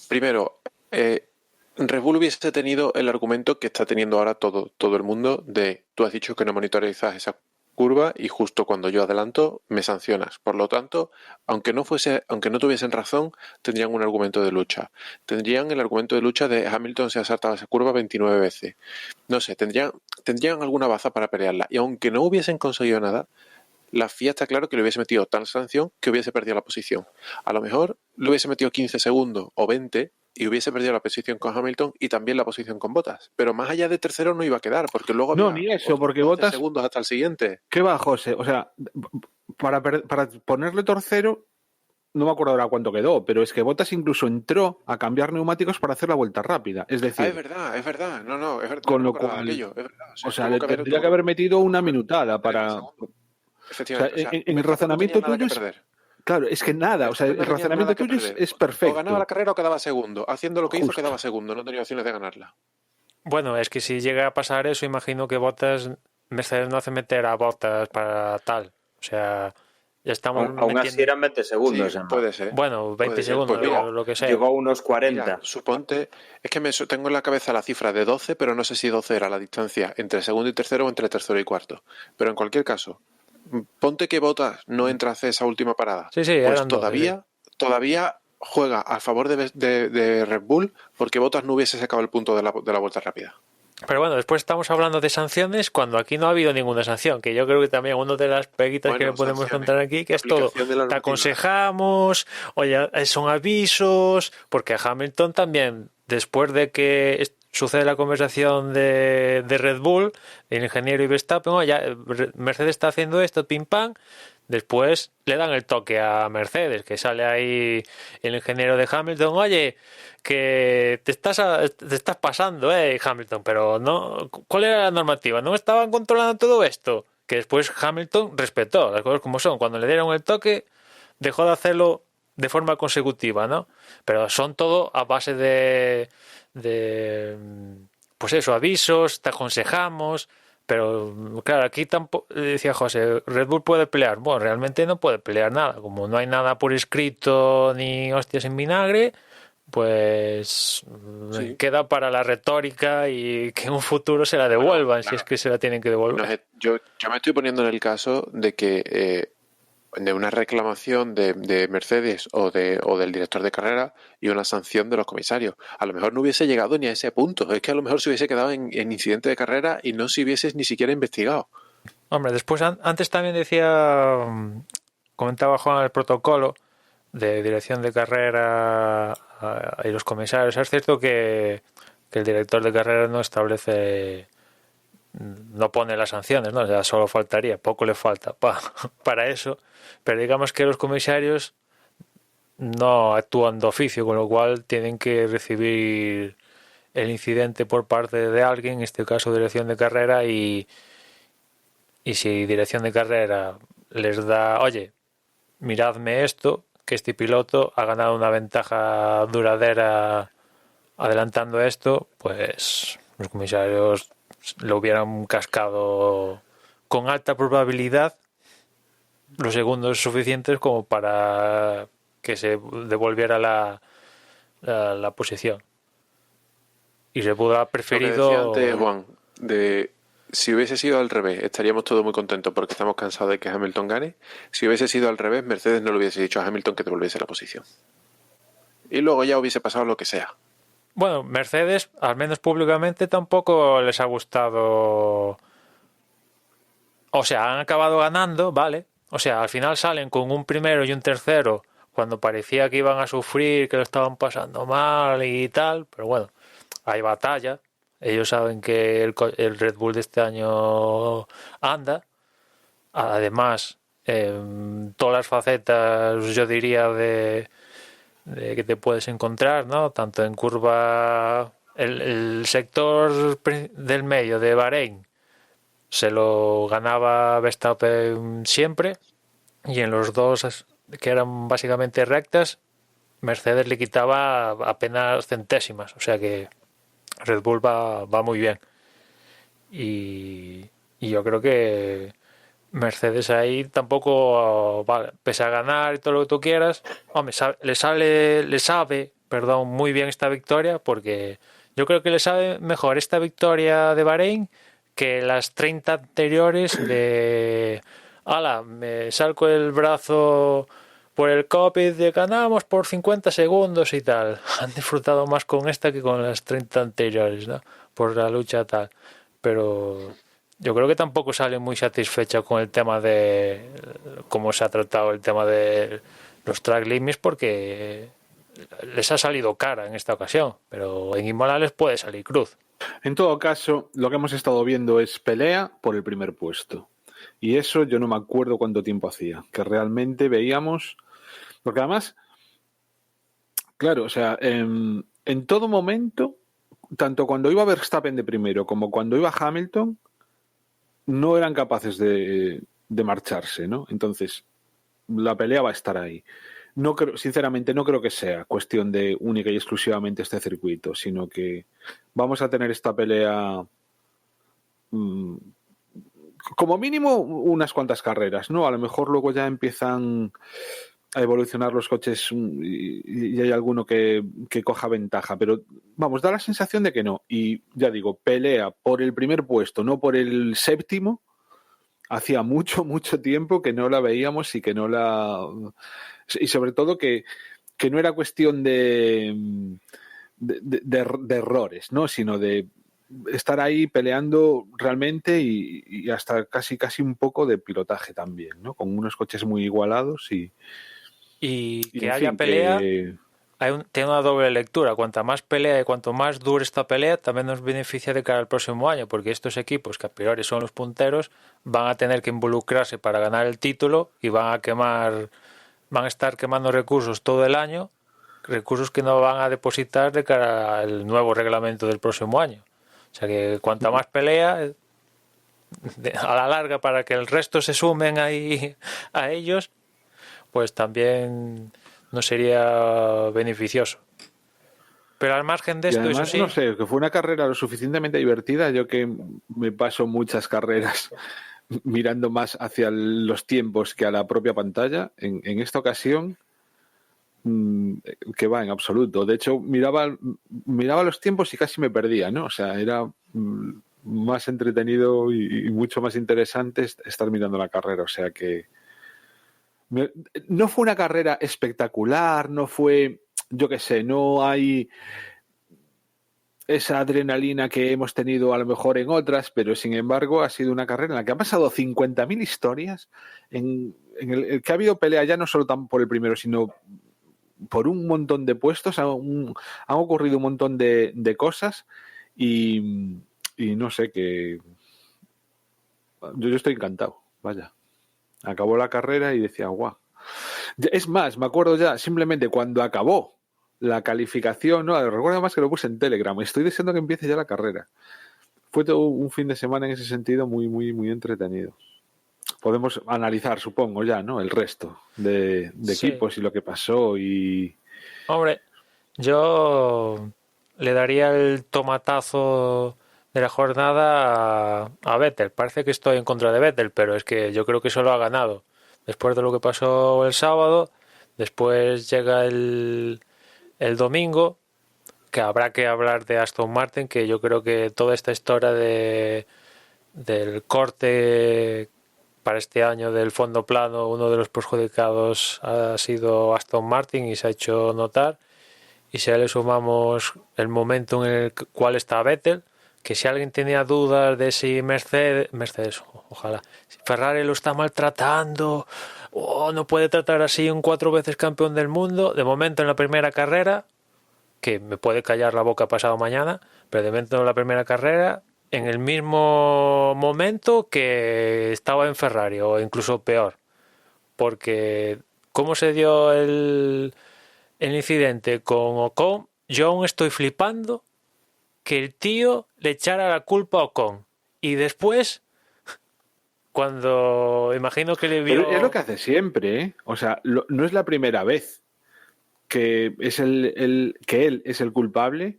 primero, Red Bull hubiese tenido el argumento que está teniendo ahora todo el mundo de tú has dicho que no monitorizas esa curva y justo cuando yo adelanto me sancionas. Por lo tanto, aunque no tuviesen razón, tendrían un argumento de lucha. Tendrían el argumento de lucha de Hamilton se ha saltado esa curva 29 veces. No sé, tendrían alguna baza para pelearla. Y aunque no hubiesen conseguido nada, la FIA está claro que le hubiese metido tal sanción que hubiese perdido la posición. A lo mejor le hubiese metido 15 segundos o 20 y hubiese perdido la posición con Hamilton y también la posición con Bottas. Pero más allá de tercero no iba a quedar, porque luego
No,
había
ni eso,
otros
porque
12
Bottas-
segundos hasta el siguiente.
¿Qué va, José? O sea, para ponerle tercero, no me acuerdo ahora cuánto quedó, pero es que Bottas incluso entró a cambiar neumáticos para hacer la vuelta rápida. Es
Ah,
decir,
es verdad. No, es verdad.
con
No me
lo
acordaba de
cual,
aquello. Es verdad.
o sea,
tuvo
le
que haber,
tendría
tuvo
que haber metido una
haber
minutada
metido
para...
30 segundos.
O sea,
Efectivamente. O sea,
en el
Verstappen no
razonamiento
tenía nada
tuyo
que
es...
perder.
Claro, es que nada, o sea,
Verstappen
el
no tenía
razonamiento
nada que
tuyo
perder.
es
O ganaba
perfecto.
la carrera o quedaba segundo. Haciendo lo que hizo
Justo.
quedaba segundo. No tenía opciones de ganarla.
Bueno, es que si llega a pasar eso, imagino que Mercedes no hace meter a Bottas para tal. O sea, ya estamos
Aún así
metiendo...
eran 20
Sí,
segundos, Emma.
puede ser.
Bueno, 20
Puede ser.
segundos,
Pues mira,
lo que sea.
Llegó a unos
Mira,
40.
suponte, es que tengo en la cabeza la cifra de 12, pero no sé si 12 era la distancia entre segundo y tercero o entre tercero y cuarto. Pero en cualquier caso, ponte que Bottas no entra a hacer esa última parada.
Sí, sí,
Pues
eran 12, sí.
todavía juega a favor de Red Bull porque Bottas no hubiese sacado el punto de la vuelta rápida.
Pero bueno, después estamos hablando de sanciones cuando aquí no ha habido ninguna sanción, que yo creo que también una de las peguitas que le podemos
sanciones.
contar aquí, que es todo.
Aplicación de la
Te
normativa.
aconsejamos, oye, son avisos, porque a Hamilton también, después de que sucede la conversación de Red Bull, el ingeniero y Verstappen, oye, Mercedes está haciendo esto, pim pam. Después le dan el toque a Mercedes, que sale ahí el ingeniero de Hamilton, oye, que te estás pasando, Hamilton, pero no, ¿cuál era la normativa? ¿No estaban controlando todo esto? Que después Hamilton respetó las cosas como son. Cuando le dieron el toque, dejó de hacerlo de forma consecutiva, ¿no? Pero son todo a base de pues eso, avisos, te aconsejamos. Pero claro, aquí tampoco, decía José, Red Bull puede pelear. Bueno, realmente no puede pelear nada. Como no hay nada por escrito ni hostias en vinagre, pues
Sí.
queda para la retórica y que en un futuro se la devuelvan, si es que se la tienen que devolver.
Yo me estoy poniendo en el caso de que de una reclamación de Mercedes o del director de carrera y una sanción de los comisarios. A lo mejor no hubiese llegado ni a ese punto. Es que a lo mejor se hubiese quedado en incidente de carrera y no se hubiese ni siquiera investigado.
Hombre, después antes también decía, comentaba Juan el protocolo de dirección de carrera y los comisarios. Es cierto que el director de carrera no establece, no pone las sanciones, ¿no? O sea, solo faltaría, poco le falta para eso. Pero digamos que los comisarios no actúan de oficio, con lo cual tienen que recibir el incidente por parte de alguien, en este caso dirección de carrera, y si dirección de carrera les da, oye, miradme esto, que este piloto ha ganado una ventaja duradera adelantando esto, pues los comisarios lo hubieran cascado con alta probabilidad los segundos suficientes como para que se devolviera la posición. Y se pudo haber preferido...
Lo que decía antes, Juan, si hubiese sido al revés, estaríamos todos muy contentos porque estamos cansados de que Hamilton gane. Si hubiese sido al revés, Mercedes no le hubiese dicho a Hamilton que devolviese la posición. Y luego ya hubiese pasado lo que sea.
Bueno, Mercedes, al menos públicamente, tampoco les ha gustado... O sea, han acabado ganando, ¿vale? O sea, al final salen con un primero y un tercero cuando parecía que iban a sufrir, que lo estaban pasando mal y tal, pero bueno, hay batalla. Ellos saben que el Red Bull de este año anda. Además, todas las facetas, yo diría, de que te puedes encontrar, ¿no? Tanto en curva, el sector del medio de Bahrein, se lo ganaba Verstappen siempre, y en los dos que eran básicamente rectas, Mercedes le quitaba apenas centésimas, o sea que Red Bull va muy bien. Y yo creo que Mercedes ahí tampoco, vale, pese a ganar y todo lo que tú quieras, hombre, le sabe, perdón, muy bien esta victoria, porque yo creo que le sabe mejor esta victoria de Bahrein que las 30 anteriores de ala, me salgo el brazo por el cockpit de ganamos por 50 segundos y tal. Han disfrutado más con esta que con las 30 anteriores, ¿no? Por la lucha tal. Pero yo creo que tampoco sale muy satisfecha con el tema de cómo se ha tratado el tema de los track limits, porque les ha salido cara en esta ocasión, pero en Imola les puede salir cruz.
En todo caso, lo que hemos estado viendo es pelea por el primer puesto. Y eso yo no me acuerdo cuánto tiempo hacía, que realmente veíamos... Porque además, claro, o sea, en todo momento, tanto cuando iba Verstappen de primero como cuando iba Hamilton, no eran capaces de marcharse, ¿no? Entonces, la pelea va a estar ahí. No creo, sinceramente, no creo que sea cuestión de única y exclusivamente este circuito, sino que vamos a tener esta pelea como mínimo unas cuantas carreras, ¿no? A lo mejor luego ya empiezan a evolucionar los coches y hay alguno que coja ventaja, pero vamos, da la sensación de que no. Y ya digo, pelea por el primer puesto, no por el séptimo. Hacía mucho tiempo que no la veíamos y que no la... Y sobre todo que no era cuestión de errores, ¿no? Sino de estar ahí peleando realmente y hasta casi un poco de pilotaje también, ¿no? Con unos coches muy igualados y
que
en
haya
fin,
pelea
que...
tiene una doble lectura. Cuanta más pelea y cuanto más dure esta pelea, también nos beneficia de cara al próximo año, porque estos equipos, que a priori son los punteros, van a tener que involucrarse para ganar el título y van a estar quemando recursos todo el año, recursos que no van a depositar de cara al nuevo reglamento del próximo año. O sea que cuanta más pelea, a la larga, para que el resto se sumen ahí a ellos, pues también no sería beneficioso. Pero al margen de
Y
esto,
además,
eso sí,
no sé, que fue una carrera lo suficientemente divertida. Yo que me paso muchas carreras mirando más hacia los tiempos que a la propia pantalla, en esta ocasión, que va en absoluto. De hecho, miraba los tiempos y casi me perdía, ¿no? O sea, era más entretenido y mucho más interesante estar mirando la carrera. O sea que no fue una carrera espectacular, no fue, yo qué sé, no hay esa adrenalina que hemos tenido a lo mejor en otras, pero sin embargo ha sido una carrera en la que han pasado 50.000 historias, en el que ha habido pelea ya no solo por el primero, sino por un montón de puestos, han ocurrido un montón de cosas y no sé, que yo estoy encantado, vaya. Acabó la carrera y decía, guau. Es más, me acuerdo ya, simplemente cuando acabó la calificación, no, recuerdo más que lo puse en Telegram, estoy deseando que empiece ya la carrera. Fue todo un fin de semana en ese sentido muy entretenido. Podemos analizar, supongo, ya, ¿no? El resto de
sí.
equipos y lo que pasó y...
Hombre, yo le daría el tomatazo de la jornada a Vettel. Parece que estoy en contra de Vettel, pero es que yo creo que eso lo ha ganado. Después de lo que pasó el sábado, después llega el domingo, que habrá que hablar de Aston Martin, que yo creo que toda esta historia del corte para este año del fondo plano, uno de los perjudicados ha sido Aston Martin y se ha hecho notar. Y si a le sumamos el momento en el cual está Vettel, que si alguien tenía dudas de si Mercedes, ojalá, si Ferrari lo está maltratando o no puede tratar así un 4 veces campeón del mundo, de momento en la primera carrera, que me puede callar la boca pasado mañana, pero de momento en la primera carrera, en el mismo momento que estaba en Ferrari o incluso peor, porque cómo se dio el incidente con Ocon, yo aún estoy flipando que el tío le echara la culpa a Ocon y después cuando imagino que le vio...
Pero es lo que hace siempre, ¿eh? O sea, no es la primera vez que es que él es el culpable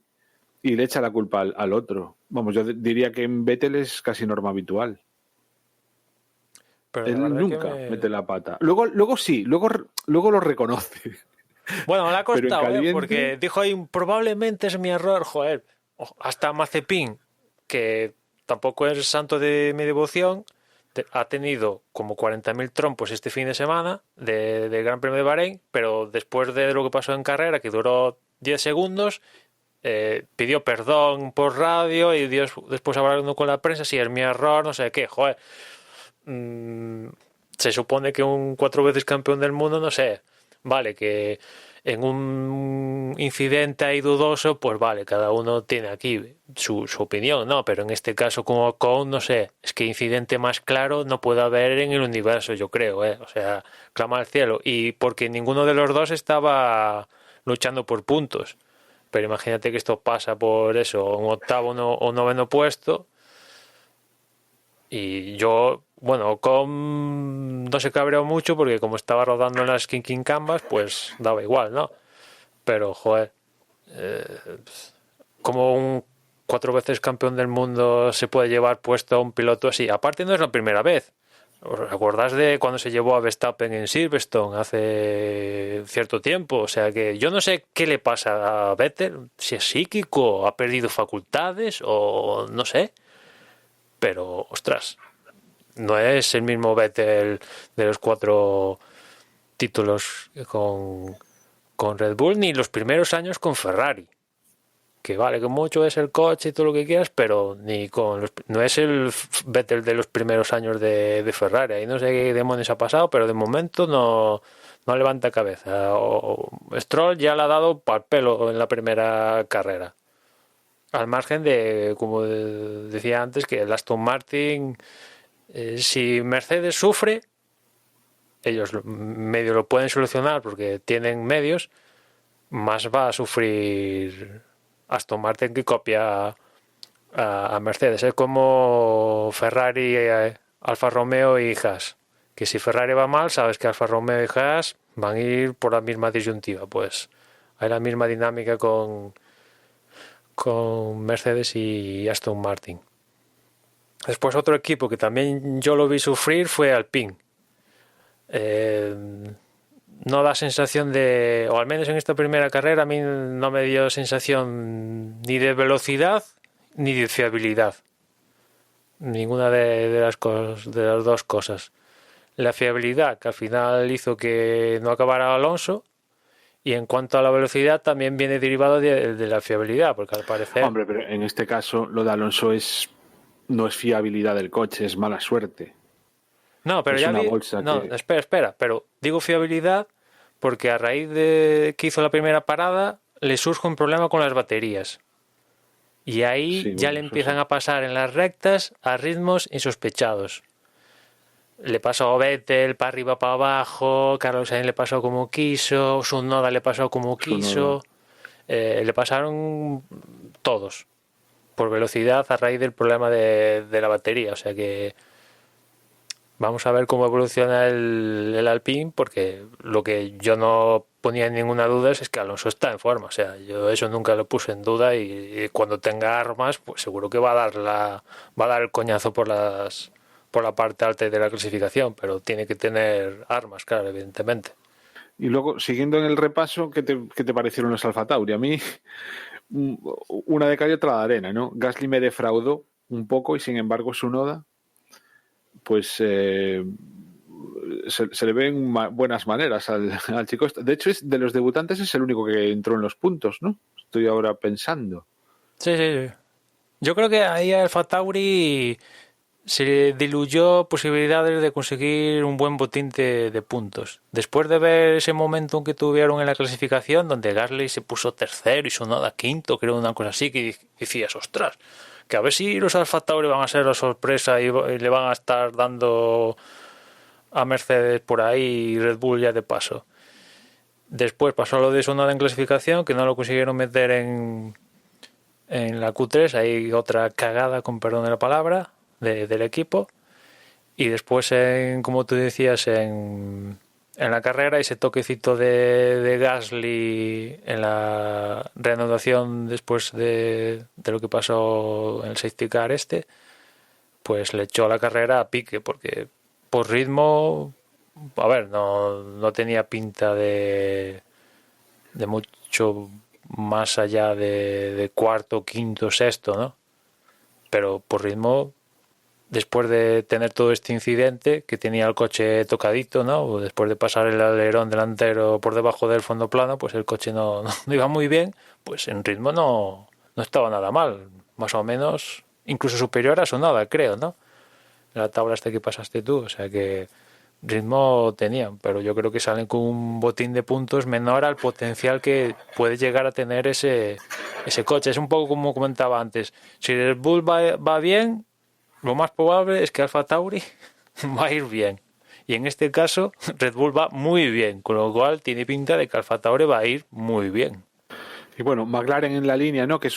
y le echa la culpa al otro. Vamos, yo diría que en Vettel es casi norma habitual.
Pero la
Él
verdad
nunca
que
mete la pata. Luego sí, luego lo reconoce.
Bueno, me ha
Pero en
costado,
caliente...
porque dijo ahí, probablemente es mi error, joder. Hasta Mazepin, que tampoco es santo de mi devoción, ha tenido como 40.000 trompos este fin de semana de Gran Premio de Bahrein, pero después de lo que pasó en carrera, que duró 10 segundos, pidió perdón por radio y después hablando con la prensa, si es mi error, no sé qué, joder. Se supone que un 4 veces campeón del mundo, no sé, vale, que en un incidente ahí dudoso, pues vale, cada uno tiene aquí su opinión, ¿no? Pero en este caso como Ocon, no sé, es que incidente más claro no puede haber en el universo, yo creo, ¿eh? O sea, clama al cielo. Y porque ninguno de los dos estaba luchando por puntos. Pero imagínate que esto pasa por eso, un octavo o noveno puesto. Y yo, bueno, no se cabreó mucho porque como estaba rodando en las King Canvas, pues daba igual, ¿no? Pero, joder, como un 4 veces campeón del mundo se puede llevar puesto a un piloto así. Aparte no es la primera vez. ¿Os acordás de cuando se llevó a Verstappen en Silverstone hace cierto tiempo? O sea que yo no sé qué le pasa a Vettel, si es psíquico, ha perdido facultades o no sé. Pero, ostras, no es el mismo Vettel de los 4 títulos con Red Bull ni los primeros años con Ferrari. Que vale, que mucho es el coche y todo lo que quieras, pero ni no es el Vettel de los primeros años de Ferrari. Ahí no sé qué demonios ha pasado, pero de momento no levanta cabeza. Stroll ya le ha dado pal pelo en la primera carrera. Al margen de, como decía antes, que el Aston Martin, si Mercedes sufre, ellos medio lo pueden solucionar porque tienen medios, más va a sufrir Aston Martin que copia a Mercedes. Es como Ferrari, Alfa Romeo y Haas. Que si Ferrari va mal, sabes que Alfa Romeo y Haas van a ir por la misma disyuntiva. Pues hay la misma dinámica con Mercedes y Aston Martin. Después otro equipo que también yo lo vi sufrir fue Alpine. No da sensación de, o al menos en esta primera carrera a mí no me dio sensación ni de velocidad ni de fiabilidad. Ninguna de las dos cosas. La fiabilidad, que al final hizo que no acabara Alonso. Y en cuanto a la velocidad, también viene derivado de la fiabilidad, porque al parecer...
Hombre, pero en este caso lo de Alonso no es fiabilidad del coche, es mala suerte.
No, pero
es
ya
una bolsa
no,
que...
espera, pero digo fiabilidad porque a raíz de que hizo la primera parada le surge un problema con las baterías. Y ahí
Sí,
ya
bueno,
le
eso
empiezan
sí.
a pasar en las rectas a ritmos insospechados. Le pasó a Vettel para arriba, para abajo, Carlos Sainz le pasó como quiso, Tsunoda le pasó como quiso, le pasaron todos por velocidad a raíz del problema de la batería. O sea que vamos a ver cómo evoluciona el Alpine, porque lo que yo no ponía en ninguna duda es que Alonso está en forma. O sea, yo eso nunca lo puse en duda y cuando tenga armas, pues seguro que va a dar el coñazo por la parte alta de la clasificación, pero tiene que tener armas, claro, evidentemente.
Y luego, siguiendo en el repaso, ¿qué te parecieron los Alfa Tauri? A mí, una de cal y otra de arena, ¿no? Gasly me defraudó un poco y, sin embargo, Tsunoda, pues se le ven buenas maneras al chico. De hecho, de los debutantes es el único que entró en los puntos, ¿no? Estoy ahora pensando.
Sí. Yo creo que ahí Alfa Tauri se diluyó posibilidades de conseguir un buen botín de puntos. Después de ver ese momento que tuvieron en la clasificación, donde Gasly se puso tercero y Tsunoda quinto, creo una cosa así, que decías, ostras, que a ver si los Alfa Tauri van a ser la sorpresa y le van a estar dando a Mercedes por ahí y Red Bull ya de paso. Después pasó lo de Tsunoda en clasificación, que no lo consiguieron meter en la Q3, hay otra cagada, con perdón de la palabra, del equipo. Y después, como tú decías, en la carrera, ese toquecito de Gasly en la reanudación después de lo que pasó en el safety car pues le echó la carrera a pique, porque por ritmo, a ver, no tenía pinta de mucho más allá de cuarto, quinto, sexto, ¿no? Pero por ritmo, después de tener todo este incidente, que tenía el coche tocadito, ¿no? O después de pasar el alerón delantero por debajo del fondo plano, pues el coche no iba muy bien, pues en ritmo no estaba nada mal, más o menos, incluso superior a su nada, creo, ¿no? La tabla que pasaste tú, o sea que ritmo tenían, pero yo creo que salen con un botín de puntos menor al potencial que puede llegar a tener ese coche. Es un poco como comentaba antes, si Red Bull va bien, lo más probable es que Alfa Tauri va a ir bien. Y en este caso, Red Bull va muy bien, con lo cual tiene pinta de que Alfa Tauri va a ir muy bien.
Y bueno, McLaren en la línea, ¿no? Que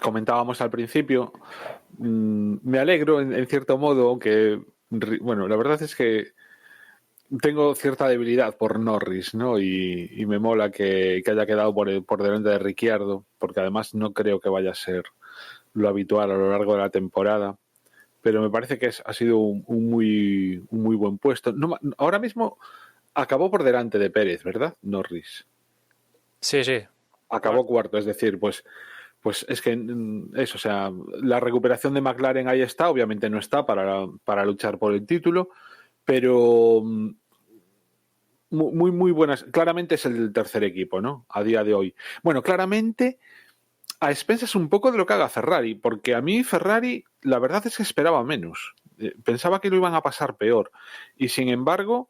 comentábamos al principio. Me alegro en cierto modo, aunque, bueno, la verdad es que tengo cierta debilidad por Norris, ¿no? Y me mola que haya quedado por delante de Ricciardo, porque además no creo que vaya a ser lo habitual a lo largo de la temporada. Pero me parece que ha sido un muy buen puesto. No, ahora mismo acabó por delante de Pérez, ¿verdad? Norris.
Sí.
Acabó cuarto, es decir, pues es que eso, o sea, la recuperación de McLaren ahí está, obviamente no está para luchar por el título, pero muy buenas. Claramente es el tercer equipo, ¿no? A día de hoy. Bueno, claramente a expensas un poco de lo que haga Ferrari, porque a mí Ferrari, la verdad es que esperaba menos. Pensaba que lo iban a pasar peor. Y sin embargo,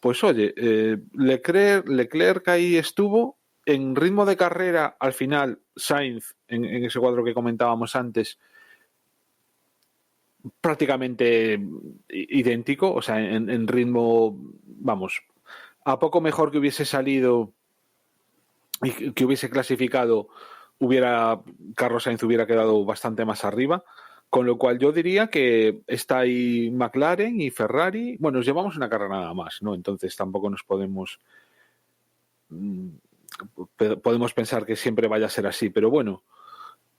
pues oye, Leclerc ahí estuvo. En ritmo de carrera, al final, Sainz, en ese cuadro que comentábamos antes, prácticamente idéntico, o sea, en ritmo, vamos, a poco mejor que hubiese salido y que hubiese clasificado, Carlos Sainz hubiera quedado bastante más arriba, con lo cual yo diría que está ahí McLaren y Ferrari. Bueno, nos llevamos una carrera nada más, ¿no? Entonces tampoco nos podemos pensar que siempre vaya a ser así, pero bueno,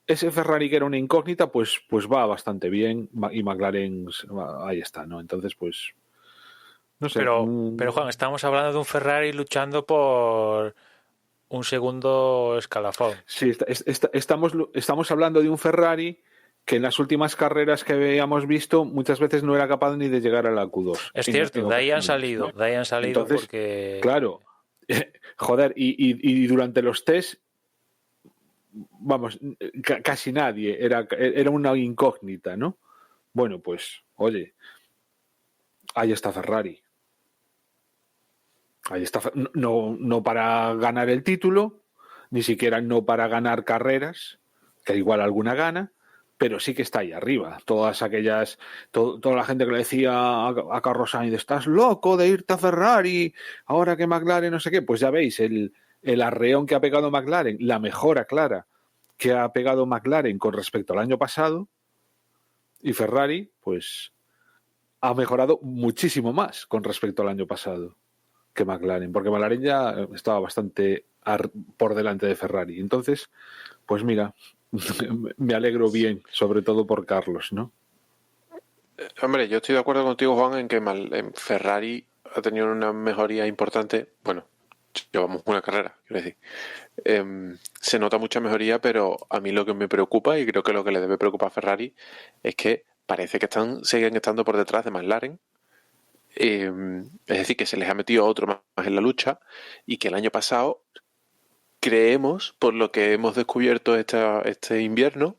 ese Ferrari que era una incógnita, pues va bastante bien, y McLaren ahí está, ¿no? Entonces, pues, no sé.
Pero Juan, estamos hablando de un Ferrari luchando por un segundo escalafón.
Sí, estamos hablando de un Ferrari que en las últimas carreras que habíamos visto muchas veces no era capaz ni de llegar a la Q2.
Es cierto, de ahí han
ocasiones, ¿no?
salido
Entonces,
porque...
claro, joder, y durante los test, vamos, casi nadie, era una incógnita, ¿no? Bueno, pues, oye, ahí está Ferrari. Ahí está, no para ganar el título, ni siquiera no para ganar carreras, que igual alguna gana, pero sí que está ahí arriba. Toda la gente que le decía a Carlos Sainz, estás loco de irte a Ferrari, ahora que McLaren no sé qué, pues ya veis el arreón que ha pegado McLaren, la mejora clara que ha pegado McLaren con respecto al año pasado, y Ferrari, pues, ha mejorado muchísimo más con respecto al año pasado que McLaren, porque McLaren ya estaba bastante por delante de Ferrari. Entonces, pues mira, me alegro bien, sobre todo por Carlos, ¿no?
Hombre, yo estoy de acuerdo contigo, Juan, en que en Ferrari ha tenido una mejoría importante. Bueno, llevamos una carrera, quiero decir. Se nota mucha mejoría, pero a mí lo que me preocupa, y creo que lo que le debe preocupar a Ferrari, es que parece que siguen estando por detrás de McLaren. Es decir, que se les ha metido otro más en la lucha, y que el año pasado creemos, por lo que hemos descubierto este invierno,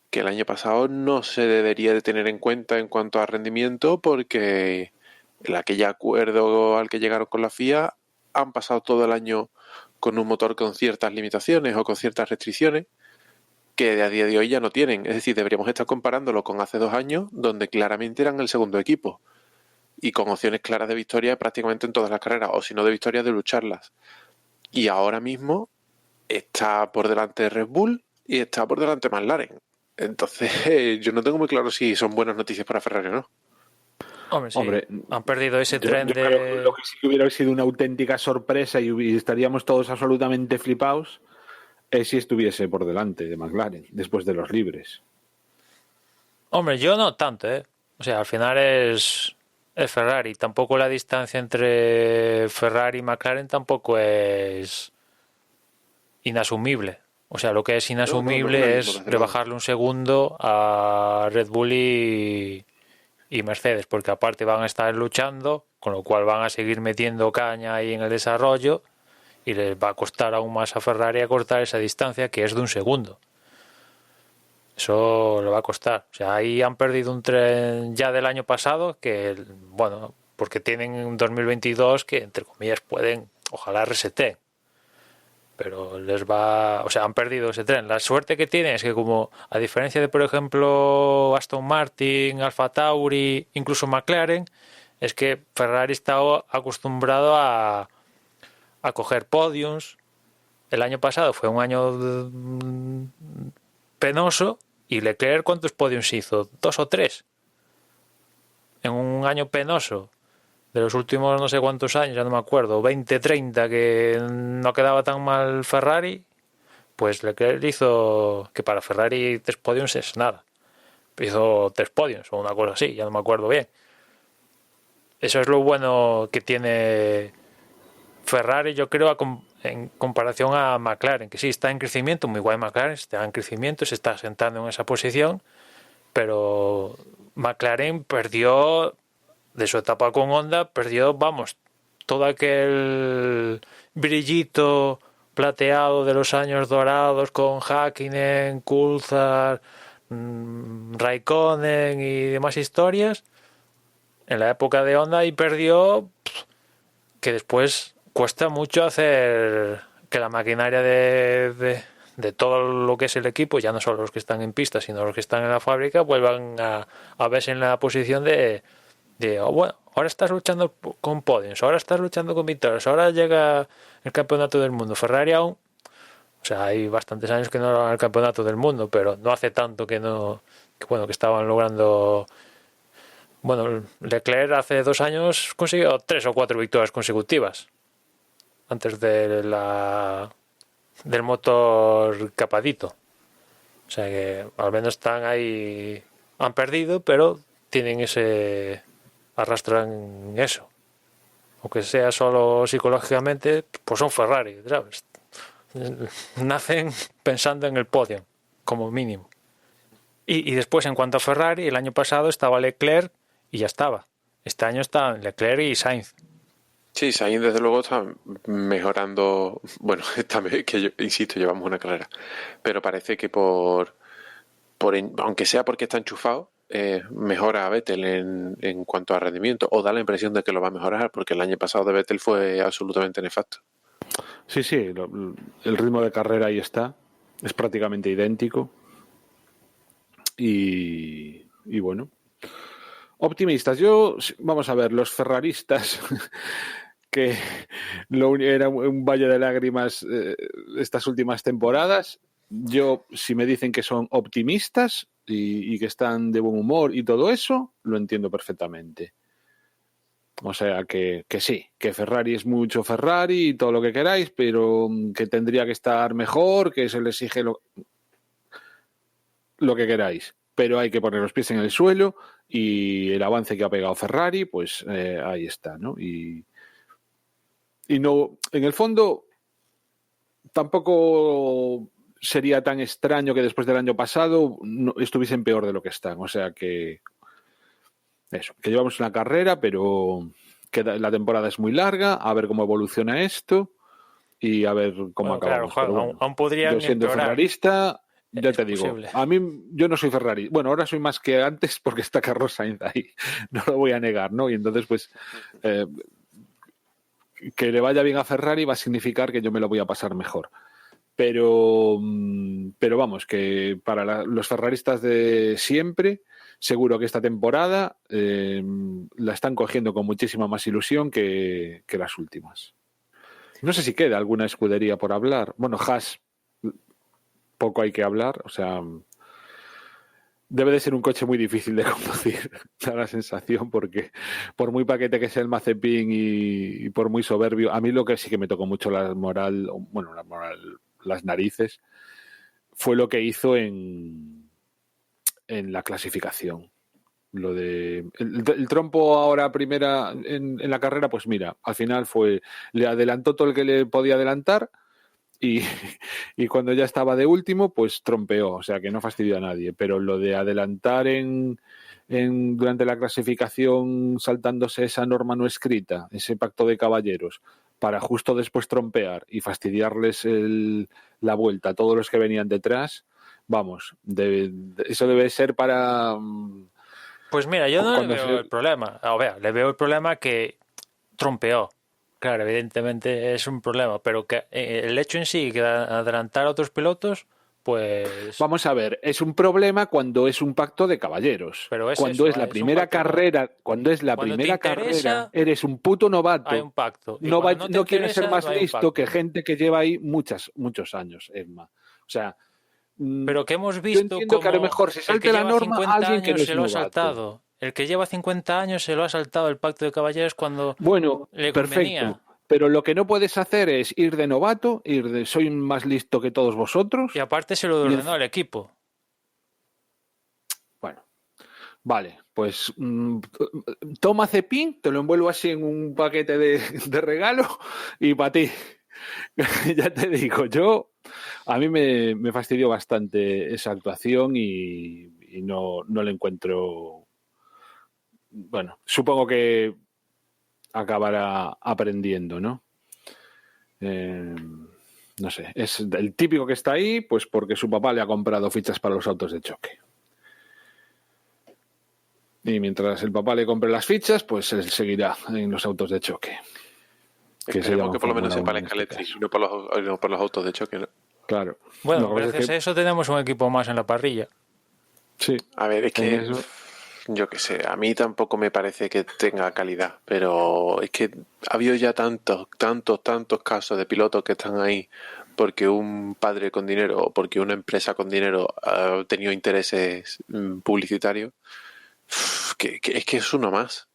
que el año pasado no se debería de tener en cuenta en cuanto a rendimiento, porque en aquel acuerdo al que llegaron con la FIA han pasado todo el año con un motor con ciertas limitaciones o con ciertas restricciones que a día de hoy ya no tienen. Es decir, deberíamos estar comparándolo con hace 2 años, donde claramente eran el segundo equipo y con opciones claras de victoria prácticamente en todas las carreras, o si no de victoria, de lucharlas. Y ahora mismo está por delante de Red Bull y está por delante de McLaren. Entonces, yo no tengo muy claro si son buenas noticias para Ferrari o no.
Hombre, sí.
Hombre,
Han perdido ese tren
yo creo que
de...
lo que sí que hubiera sido una auténtica sorpresa y estaríamos todos absolutamente flipados es si estuviese por delante de McLaren después de los libres.
Hombre, yo no tanto, ¿eh? O sea, al final es Ferrari. Tampoco la distancia entre Ferrari y McLaren tampoco es inasumible. O sea, lo que es inasumible
no,
es
desde luego.
rebajarle un segundo a Red Bull y Mercedes, porque aparte van a estar luchando, con lo cual van a seguir metiendo caña ahí en el desarrollo y les va a costar aún más a Ferrari acortar esa distancia que es de un segundo. Eso le va a costar. O sea, ahí han perdido un tren ya del año pasado que, bueno, porque tienen un 2022 que, entre comillas, pueden, ojalá reseten. Pero les va... O sea, han perdido ese tren. La suerte que tienen es que como, a diferencia de, por ejemplo, Aston Martin, Alfa Tauri, incluso McLaren, es que Ferrari está acostumbrado a coger podiums. El año pasado fue un año penoso y Leclerc, ¿cuántos podiums hizo? 2 o 3 en un año penoso de los últimos no sé cuántos años, ya no me acuerdo, 20, 30, que no quedaba tan mal Ferrari. Pues Leclerc hizo, que para Ferrari 3 podiums es nada, hizo 3 podiums o una cosa así, ya no me acuerdo bien. Eso es lo bueno que tiene Ferrari, yo creo, en comparación a McLaren, que sí está en crecimiento, muy guay McLaren, está en crecimiento, se está sentando en esa posición, pero McLaren perdió de su etapa con Honda, perdió, vamos, todo aquel brillito plateado de los años dorados con Häkkinen, Coulthard, Raikkonen y demás historias en la época de Honda, y perdió que después cuesta mucho hacer que la maquinaria de todo lo que es el equipo, ya no solo los que están en pista, sino los que están en la fábrica, vuelvan a verse en la posición de bueno, ahora estás luchando con podiums, ahora estás luchando con victorias, ahora llega el campeonato del mundo. Ferrari aún, o sea, hay bastantes años que no lograron el campeonato del mundo, pero no hace tanto que que estaban logrando. Bueno, Leclerc hace 2 años consiguió 3 o 4 victorias consecutivas antes del motor capadito. O sea que al menos están ahí, han perdido, pero tienen arrastran eso. Aunque sea solo psicológicamente, pues son Ferrari, ¿sabes? Nacen pensando en el podio, como mínimo. Y después, en cuanto a Ferrari, el año pasado estaba Leclerc y ya estaba. Este año están Leclerc y Sainz.
Sí, Sainz desde luego está mejorando. Bueno, que yo insisto, llevamos una carrera, pero parece que aunque sea porque está enchufado, mejora a Vettel en cuanto a rendimiento, o da la impresión de que lo va a mejorar, porque el año pasado de Vettel fue absolutamente nefasto.
Sí, el ritmo de carrera ahí está, es prácticamente idéntico y bueno, optimistas. Vamos a ver, los ferraristas que era un valle de lágrimas estas últimas temporadas. Si me dicen que son optimistas y que están de buen humor y todo eso, lo entiendo perfectamente. O sea que sí, que Ferrari es mucho Ferrari y todo lo que queráis, pero que tendría que estar mejor, que se le exige lo que queráis. Pero hay que poner los pies en el suelo y el avance que ha pegado Ferrari, pues ahí está, ¿no? Y no, en el fondo, tampoco sería tan extraño que después del año pasado no estuviesen peor de lo que están. O sea que eso, que llevamos una carrera, pero que la temporada es muy larga, a ver cómo evoluciona esto y a ver cómo acabamos.
Claro,
bueno,
aún podrían
yo siendo
empeorar.
Ferrarista, ya te digo,
posible.
a mí yo no soy Ferrari. Bueno, ahora soy más que antes porque está Carlos Sainz ahí, no lo voy a negar, ¿no? Y entonces, pues, que le vaya bien a Ferrari va a significar que yo me lo voy a pasar mejor. Pero vamos, que para los ferraristas de siempre, seguro que esta temporada la están cogiendo con muchísima más ilusión que las últimas. No sé si queda alguna escudería por hablar. Bueno, Haas, poco hay que hablar. O sea, Debe de ser un coche muy difícil de conducir, da la sensación, porque por muy paquete que sea el Mazepin y por muy soberbio, a mí lo que sí que me tocó mucho las narices, fue lo que hizo en la clasificación. Lo de el trompo ahora primera en la carrera, pues mira, al final le adelantó todo el que le podía adelantar y, y cuando ya estaba de último, pues trompeó, o sea que no fastidió a nadie. Pero lo de adelantar durante la clasificación saltándose esa norma no escrita, ese pacto de caballeros, para justo después trompear y fastidiarles la vuelta a todos los que venían detrás, vamos, eso debe ser para...
Pues mira, yo no le
cuando
veo el problema. A ver, le veo el problema que trompeó. Claro, evidentemente es un problema, pero que el hecho en sí que adelantar a otros pilotos, pues...
Vamos a ver, es un problema cuando es un pacto de caballeros.
Pero es
cuando
eso,
es la
es un
primera
pacto,
carrera, cuando es la
cuando te
primera
interesa,
carrera, eres un puto novato.
hay un pacto. Y
No,
cuando
no
te
quieres ser
interesa,
más
no hay un
listo
pacto.
que gente que lleva ahí muchos años, Emma. O sea,
Pero que hemos
yo
visto
entiendo que a lo
como
mejor se
el
salte
que
la
lleva
norma
50
alguien que no
años
es
se lo ha
novato.
saltado. El que lleva 50 años se lo ha saltado el pacto de caballeros cuando
Bueno,
le
perfecto.
convenía.
Pero lo que no puedes hacer es ir de novato, soy más listo que todos vosotros.
Y aparte se lo
Y
ordenó al equipo.
Bueno, vale, pues toma cepín, te lo envuelvo así en un paquete de regalo y para ti. Ya te digo, a mí me fastidió bastante esa actuación y no le encuentro. Bueno, supongo que acabará aprendiendo, ¿no? No sé, es el típico que está ahí, pues porque su papá le ha comprado fichas para los autos de choque. Y mientras el papá le compre las fichas, pues él seguirá en los autos de choque.
Esperemos que por lo menos sepa la
este
escaleta y no por los autos de choque, ¿no?
Claro.
Bueno,
Lo que pasa
gracias
es que-
a eso tenemos un equipo más en la parrilla.
Sí.
A ver, es
En
que
eso-
yo qué sé, a mí tampoco me parece que tenga calidad, pero es que ha habido ya tantos casos de pilotos que están ahí porque un padre con dinero o porque una empresa con dinero ha tenido intereses publicitarios, que es que es uno más.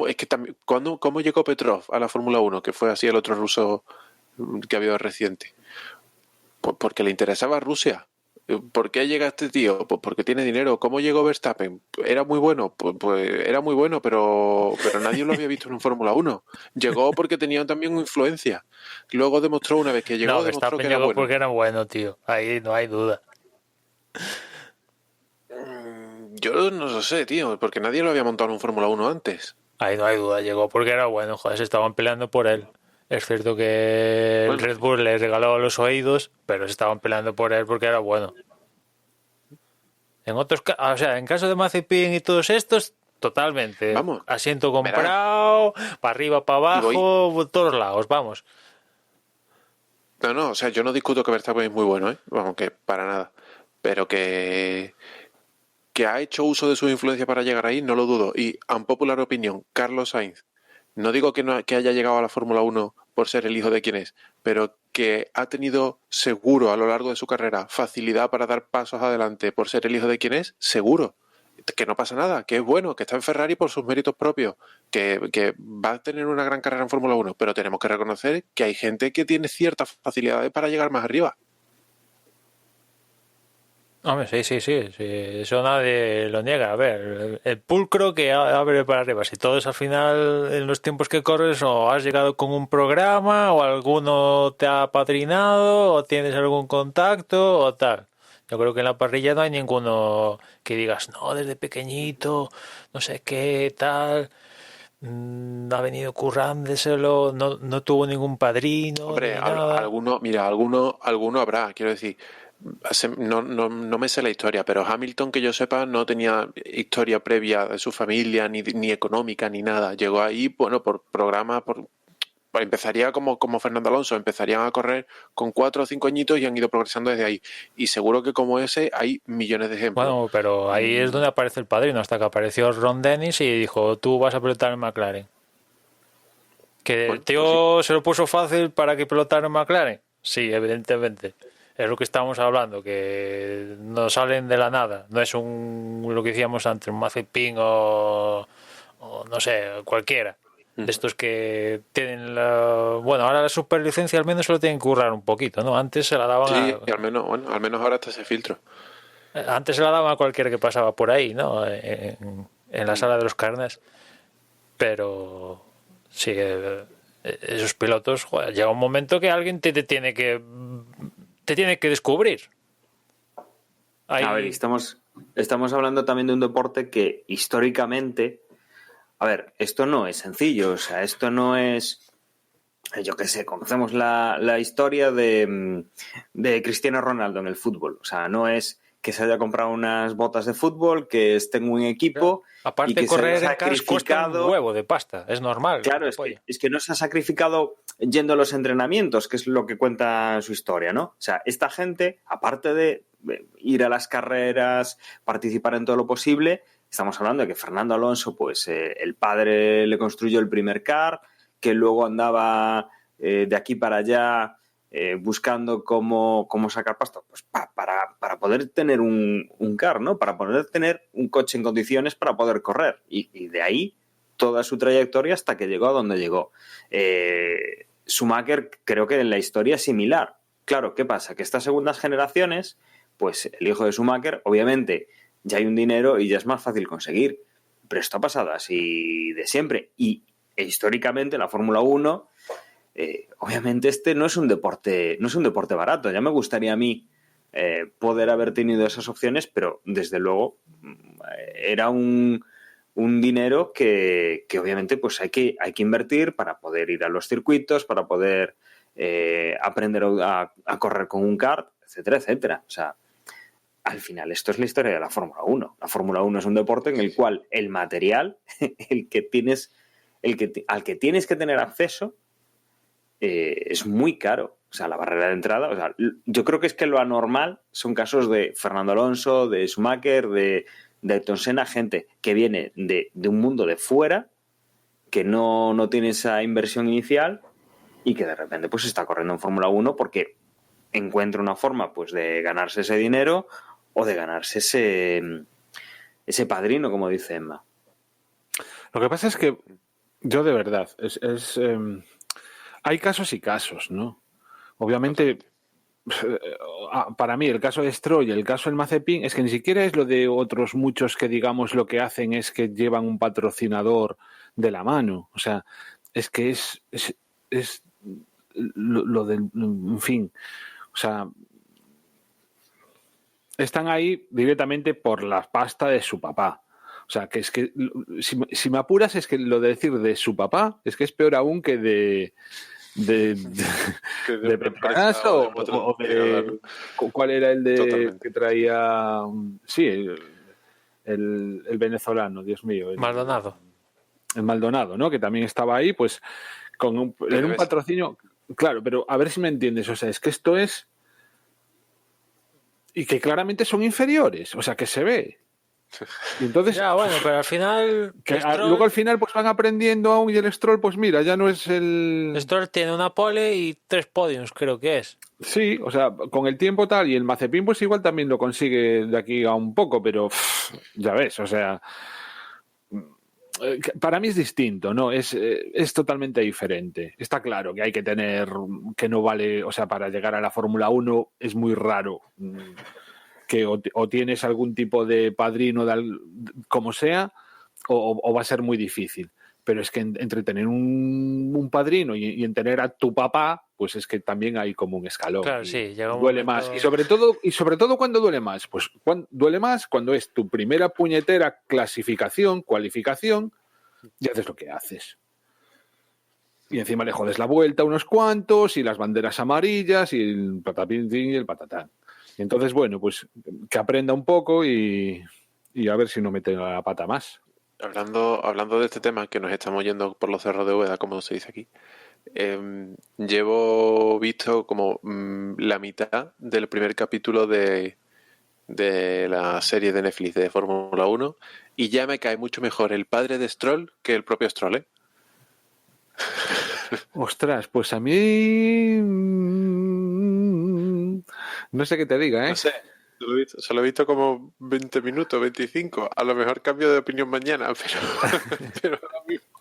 Es que también, ¿cómo llegó Petrov a la Fórmula 1, que fue así el otro ruso que ha habido reciente? Pues porque le interesaba Rusia. ¿Por qué llega este tío? Pues porque tiene dinero. ¿Cómo llegó Verstappen? ¿Era muy bueno? Pues era muy bueno, pero nadie lo había visto en un Fórmula 1. Llegó porque tenía también influencia. Luego demostró, una vez que llegó,
No,
demostró
Verstappen
que era
llegó
bueno.
porque era bueno, tío. Ahí no hay duda.
Yo no lo sé, tío, porque nadie lo había montado en un Fórmula 1 antes.
Ahí no hay duda. Llegó porque era bueno. Joder, se estaban peleando por él. Es cierto que el
Bueno.
Red Bull le regaló los oídos, pero se estaban peleando por él porque era bueno. En otros o sea, en caso de Mazepin y todos estos, totalmente.
Vamos.
Asiento comprado, para arriba, para abajo, por todos lados, vamos.
No, o sea, yo no discuto que Verstappen es muy bueno, vamos, que para nada. Pero que ha hecho uso de su influencia para llegar ahí, no lo dudo. Y, unpopular opinión, Carlos Sainz, no digo que haya llegado a la Fórmula 1 por ser el hijo de quien es, pero que ha tenido seguro a lo largo de su carrera facilidad para dar pasos adelante por ser el hijo de quien es, seguro. Que no pasa nada, que es bueno, que está en Ferrari por sus méritos propios, que va a tener una gran carrera en Fórmula 1, pero tenemos que reconocer que hay gente que tiene ciertas facilidades para llegar más arriba.
Hombre, sí, eso nadie lo niega. A ver, el pulcro que abre para arriba. Si todos al final, en los tiempos que corres, o has llegado con un programa, o alguno te ha apadrinado, o tienes algún contacto, o tal. Yo creo que en la parrilla no hay ninguno que digas, no, desde pequeñito, no sé qué, tal, ha venido currándoselo, no tuvo ningún padrino.
Hombre,
ni nada.
alguno habrá, quiero decir. No me sé la historia, pero Hamilton, que yo sepa, no tenía historia previa de su familia, ni económica, ni nada. Llegó ahí, bueno, por programa, empezaría como Fernando Alonso, empezarían a correr con 4 o 5 añitos y han ido progresando desde ahí. Y seguro que como ese hay millones de ejemplos.
Bueno, pero ahí es donde aparece el padrino, hasta que apareció Ron Dennis y dijo, tú vas a pilotar en McLaren. Que
Bueno,
el tío se lo puso fácil para que pilotara en McLaren. Sí, evidentemente. Es lo que estábamos hablando, que no salen de la nada. No es lo que decíamos antes, un Mazepin o no sé, cualquiera. De estos que tienen bueno, ahora la superlicencia al menos se lo tienen que currar un poquito, ¿no? Antes se la daban
Sí, y al menos ahora está ese filtro.
Antes se la daban a cualquiera que pasaba por ahí, ¿no? En la sala de los carnes. Pero sí, esos pilotos, joder, llega un momento que alguien te tiene que descubrir. Ahí...
A ver, estamos hablando también de un deporte que históricamente, a ver, esto no es sencillo, o sea, esto no es, yo qué sé, conocemos la historia de Cristiano Ronaldo en el fútbol, o sea, no es que se haya comprado unas botas de fútbol, que esté en un equipo.
Aparte,
y que
correr
se haya
en cars cuesta un huevo de pasta, es normal.
Claro, es que no se ha sacrificado yendo a los entrenamientos, que es lo que cuenta su historia, ¿no? O sea, esta gente, aparte de ir a las carreras, participar en todo lo posible, estamos hablando de que Fernando Alonso, pues el padre le construyó el primer kart, que luego andaba de aquí para allá buscando cómo sacar pasta, pues para poder tener un kart, ¿no? Para poder tener un coche en condiciones para poder correr. Y de ahí toda su trayectoria hasta que llegó a donde llegó. Schumacher creo que en la historia es similar. Claro, ¿qué pasa? Que estas segundas generaciones, pues el hijo de Schumacher, obviamente, ya hay un dinero y ya es más fácil conseguir. Pero esto ha pasado así de siempre. Y históricamente la Fórmula 1... obviamente este no es un deporte barato. Ya me gustaría a mí poder haber tenido esas opciones, pero desde luego era un dinero que obviamente pues hay que invertir para poder ir a los circuitos, para poder aprender a correr con un kart, etcétera, etcétera. O sea, al final esto es la historia de la Fórmula 1. La Fórmula 1 es un deporte en el cual el material, al que tienes que tener acceso, es muy caro. O sea, la barrera de entrada, o sea, yo creo que es que lo anormal son casos de Fernando Alonso, de Schumacher, de Ayrton Senna, gente que viene de un mundo de fuera, que no tiene esa inversión inicial y que de repente pues está corriendo en Fórmula 1 porque encuentra una forma pues de ganarse ese dinero o de ganarse ese padrino, como dice Emma.
Lo que pasa es que yo de verdad, hay casos y casos, ¿no? Obviamente, para mí el caso de Stroll y el caso del Mazepin es que ni siquiera es lo de otros muchos que digamos lo que hacen es que llevan un patrocinador de la mano. O sea, es que es lo del, en fin, o sea, están ahí directamente por la pasta de su papá. O sea, que es que si me apuras es que lo de decir de su papá es que es peor aún que de Petronas o de ¿cuál era el de
Totalmente.
que traía? Sí, el venezolano, Dios mío,
Maldonado.
El Maldonado, ¿no? Que también estaba ahí, pues en un patrocinio, claro, pero a ver si me entiendes, o sea, es que esto es y que claramente son inferiores, o sea, que se ve. Y entonces,
ya, bueno, pero al final
luego al final pues van aprendiendo aún y el Stroll, pues mira, ya no es el...
Stroll tiene una pole y 3 podiums, creo que es.
Sí, o sea, con el tiempo tal, y el Mazepin pues igual también lo consigue de aquí a un poco, pero ya ves, o sea, para mí es distinto, ¿no? Es totalmente diferente. Está claro que hay que tener, que no vale, o sea, para llegar a la Fórmula 1 es muy raro que o tienes algún tipo de padrino, como sea, o va a ser muy difícil. Pero es que entre tener un padrino y en tener a tu papá, pues es que también hay como un escalón.
Claro, sí, llega un
duele
momento...
más. Y sobre todo cuando duele más. Pues duele más cuando es tu primera puñetera cualificación, y haces lo que haces. Y encima le jodes la vuelta a unos cuantos, y las banderas amarillas, y el patapín y el patatán. Y entonces, bueno, pues que aprenda un poco y a ver si no mete la pata más.
Hablando de este tema, que nos estamos yendo por los cerros de Úbeda, como se dice aquí, llevo visto como la mitad del primer capítulo de la serie de Netflix de Fórmula 1 y ya me cae mucho mejor el padre de Stroll que el propio Stroll, ¿eh?
Ostras, pues a mí No sé qué te diga, ¿eh?
No sé, solo he visto como 20 minutos, 25. A lo mejor cambio de opinión mañana, pero ahora mismo.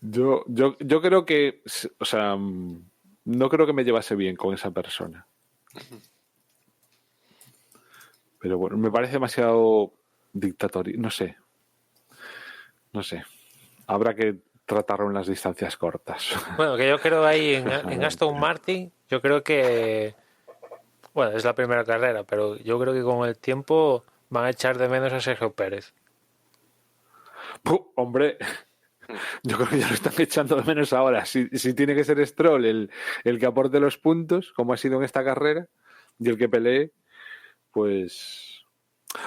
Yo creo que, o sea, no creo que me llevase bien con esa persona. Pero bueno, me parece demasiado dictatorial. No sé. Habrá que tratarlo en las distancias cortas.
Bueno, que yo creo ahí en Aston Martin, yo creo que, bueno, es la primera carrera, pero yo creo que con el tiempo van a echar de menos a Sergio Pérez.
Hombre, yo creo que ya lo están echando de menos ahora. Si tiene que ser Stroll el que aporte los puntos, como ha sido en esta carrera, y el que pelee, pues...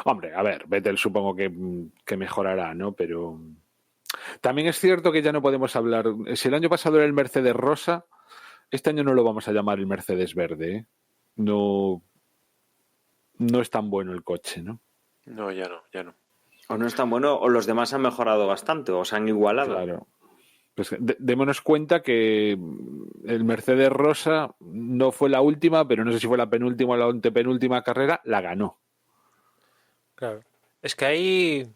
Hombre, a ver, Vettel supongo que mejorará, ¿no? Pero también es cierto que ya no podemos hablar... Si el año pasado era el Mercedes rosa, este año no lo vamos a llamar el Mercedes verde, ¿eh? No es tan bueno el coche, ¿no?
No, ya no.
O no es tan bueno, o los demás han mejorado bastante, o se han igualado.
Claro. Pues démonos cuenta que el Mercedes rosa no fue la última, pero no sé si fue la penúltima o la antepenúltima carrera, la ganó.
Claro. Es que ahí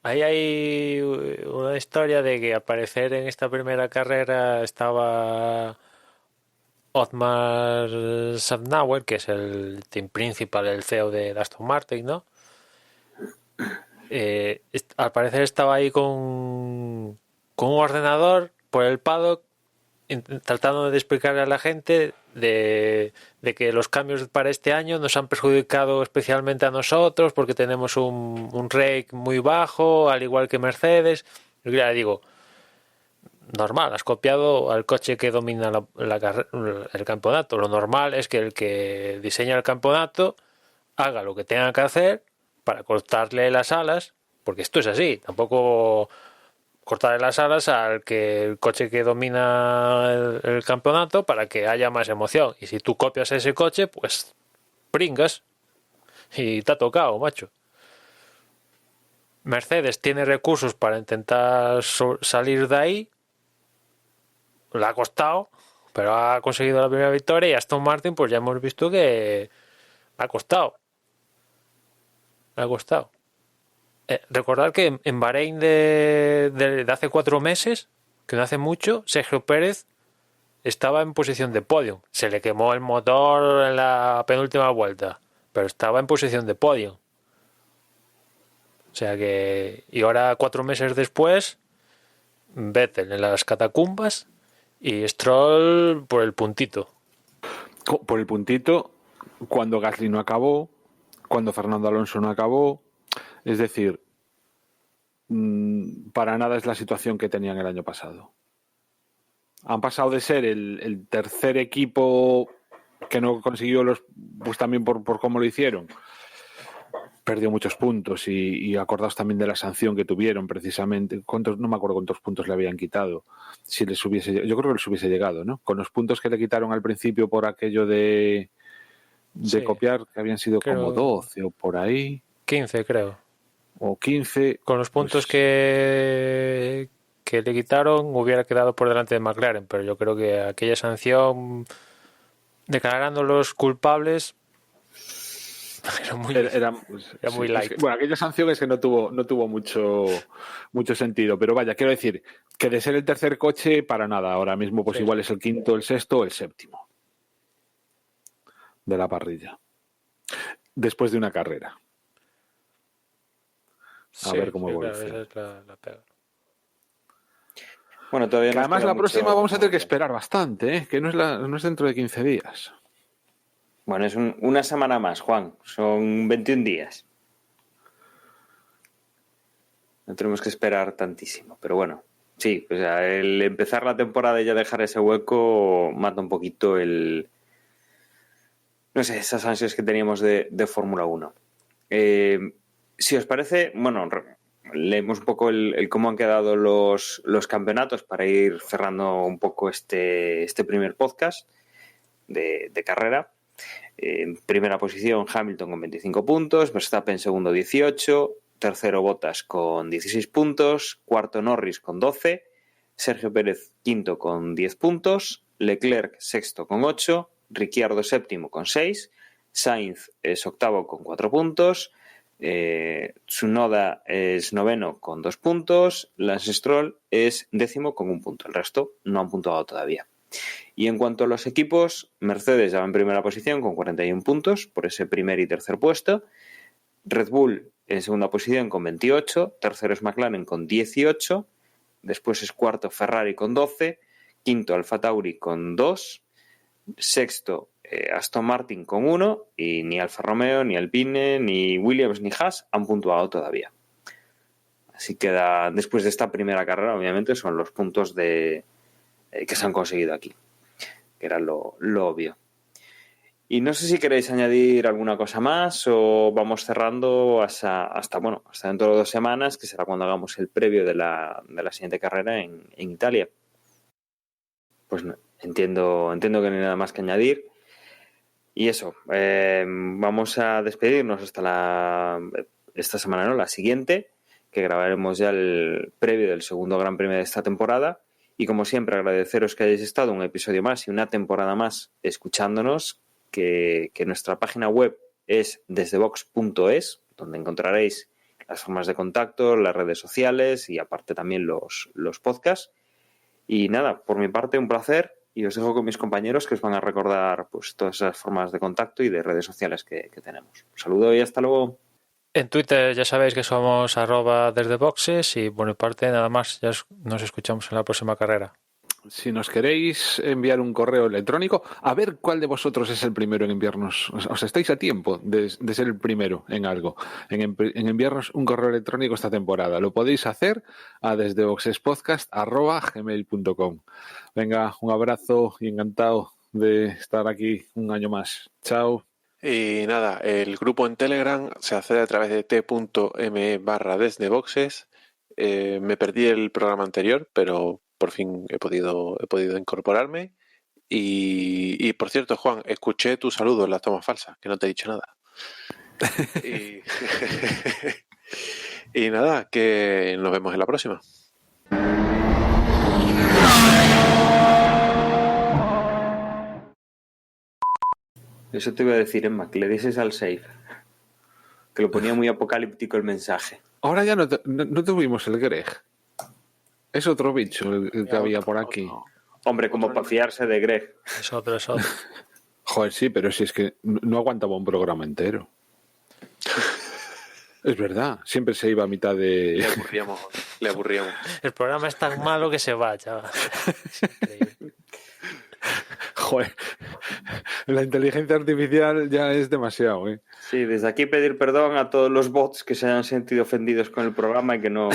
hay una historia de que al parecer en esta primera carrera estaba Otmar Szafnauer, que es el team principal, el CEO de Aston Martin, ¿no? Al parecer estaba ahí con un ordenador por el paddock tratando de explicarle a la gente de que los cambios para este año nos han perjudicado especialmente a nosotros porque tenemos un rake muy bajo, al igual que Mercedes. Yo ya digo, normal, has copiado al coche que domina el campeonato. Lo normal es que el que diseña el campeonato haga lo que tenga que hacer para cortarle las alas, porque esto es así, tampoco cortarle las alas al coche que domina el campeonato para que haya más emoción. Y si tú copias ese coche, pues pringas y te ha tocado, macho. Mercedes tiene recursos para intentar salir de ahí, le ha costado, pero ha conseguido la primera victoria, y Aston Martin pues ya hemos visto que ha costado. Recordar que en Bahrein de hace 4 meses, que no hace mucho, Sergio Pérez estaba en posición de podio. Se le quemó el motor en la penúltima vuelta, pero estaba en posición de podio. O sea que... Y ahora 4 meses después, Vettel en las catacumbas y Stroll por el puntito.
Por el puntito, cuando Gasly no acabó, cuando Fernando Alonso no acabó. Es decir, para nada es la situación que tenían el año pasado. Han pasado de ser el tercer equipo que no consiguió pues también por cómo lo hicieron. Perdió muchos puntos y acordaos también de la sanción que tuvieron precisamente. No me acuerdo cuántos puntos le habían quitado. Yo creo que les hubiese llegado, ¿no? Con los puntos que le quitaron al principio por aquello de
Sí,
copiar, que habían sido
creo,
como 12 o por ahí.
15 creo.
O 15.
Con los puntos
pues,
que le quitaron hubiera quedado por delante de McLaren, pero yo creo que aquella sanción declarándolos culpables era muy light.
Bueno, aquella sanción es que no tuvo mucho sentido, pero vaya, quiero decir que de ser el tercer coche, para nada, ahora mismo pues
Sí.
igual es el quinto, el sexto o el séptimo de la parrilla, después de una carrera. A ver cómo evoluciona.
Claro, esa es la pega.
Bueno, todavía
Que
nos
además
queda
la
mucho
próxima vamos a tener que
por ver.
esperar bastante, ¿eh? Que no es dentro de 15 días.
Bueno, es una semana más, Juan. Son 21 días. No tenemos que esperar tantísimo. Pero bueno, sí, o sea, el empezar la temporada y ya dejar ese hueco mata un poquito no sé, esas ansias que teníamos de Fórmula 1. Si os parece, bueno, leemos un poco el cómo han quedado los campeonatos para ir cerrando un poco este primer podcast de carrera. En primera posición Hamilton con 25 puntos, Verstappen segundo 18, tercero Bottas con 16 puntos, cuarto Norris con 12, Sergio Pérez quinto con 10 puntos, Leclerc sexto con 8, Ricciardo séptimo con 6, Sainz es octavo con 4 puntos, Tsunoda es noveno con 2 puntos, Lance Stroll es décimo con 1 punto. El resto no han puntuado todavía. Y en cuanto a los equipos, Mercedes ya va en primera posición con 41 puntos por ese primer y tercer puesto, Red Bull en segunda posición con 28, tercero es McLaren con 18, después es cuarto Ferrari con 12, quinto Alfa Tauri con 2, sexto Aston Martin con 1 y ni Alfa Romeo, ni Alpine, ni Williams, ni Haas han puntuado todavía. Así queda, después de esta primera carrera, obviamente, son los puntos que se han conseguido aquí, que era lo obvio. Y no sé si queréis añadir alguna cosa más o vamos cerrando hasta dentro de 2 semanas, que será cuando hagamos el previo de la siguiente carrera en Italia. Pues no, entiendo que no hay nada más que añadir. Y eso, vamos a despedirnos hasta esta semana, ¿no? La siguiente, que grabaremos ya el previo del segundo Gran Premio de esta temporada. Y como siempre, agradeceros que hayáis estado un episodio más y una temporada más escuchándonos, que nuestra página web es desdevox.es, donde encontraréis las formas de contacto, las redes sociales y aparte también los podcasts. Y nada, por mi parte, un placer. Y os dejo con mis compañeros que os van a recordar pues todas esas formas de contacto y de redes sociales que tenemos. Un saludo y hasta luego.
En Twitter ya sabéis que somos @desdeboxes y por mi parte nada más, ya nos escuchamos en la próxima carrera.
Si nos queréis enviar un correo electrónico, a ver cuál de vosotros es el primero en enviarnos. O sea, estáis a tiempo de ser el primero en algo, en enviarnos un correo electrónico esta temporada. Lo podéis hacer a desdeboxespodcast@gmail.com. Venga, un abrazo y encantado de estar aquí un año más. Chao.
Y nada, el grupo en Telegram se accede a través de t.me/desdeboxes. Me perdí el programa anterior, pero por fin he podido incorporarme. Y por cierto, Juan, escuché tu saludo en la toma falsa, que no te he dicho nada. Y nada, que nos vemos en la próxima.
Eso te iba a decir, Emma, que le dieses al save. Que lo ponía muy apocalíptico el mensaje.
Ahora ya no tuvimos el Greg. Es otro bicho el que había por aquí.
Hombre, como para fiarse de Greg.
Es otro.
Joder, sí, pero si es que no aguantaba un programa entero. Es verdad, siempre se iba a mitad de...
Le aburríamos.
El programa es tan malo que se va, chaval. Es increíble.
Joder, la inteligencia artificial ya es demasiado, ¿eh?
Sí, desde aquí pedir perdón a todos los bots que se hayan sentido ofendidos con el programa y que no...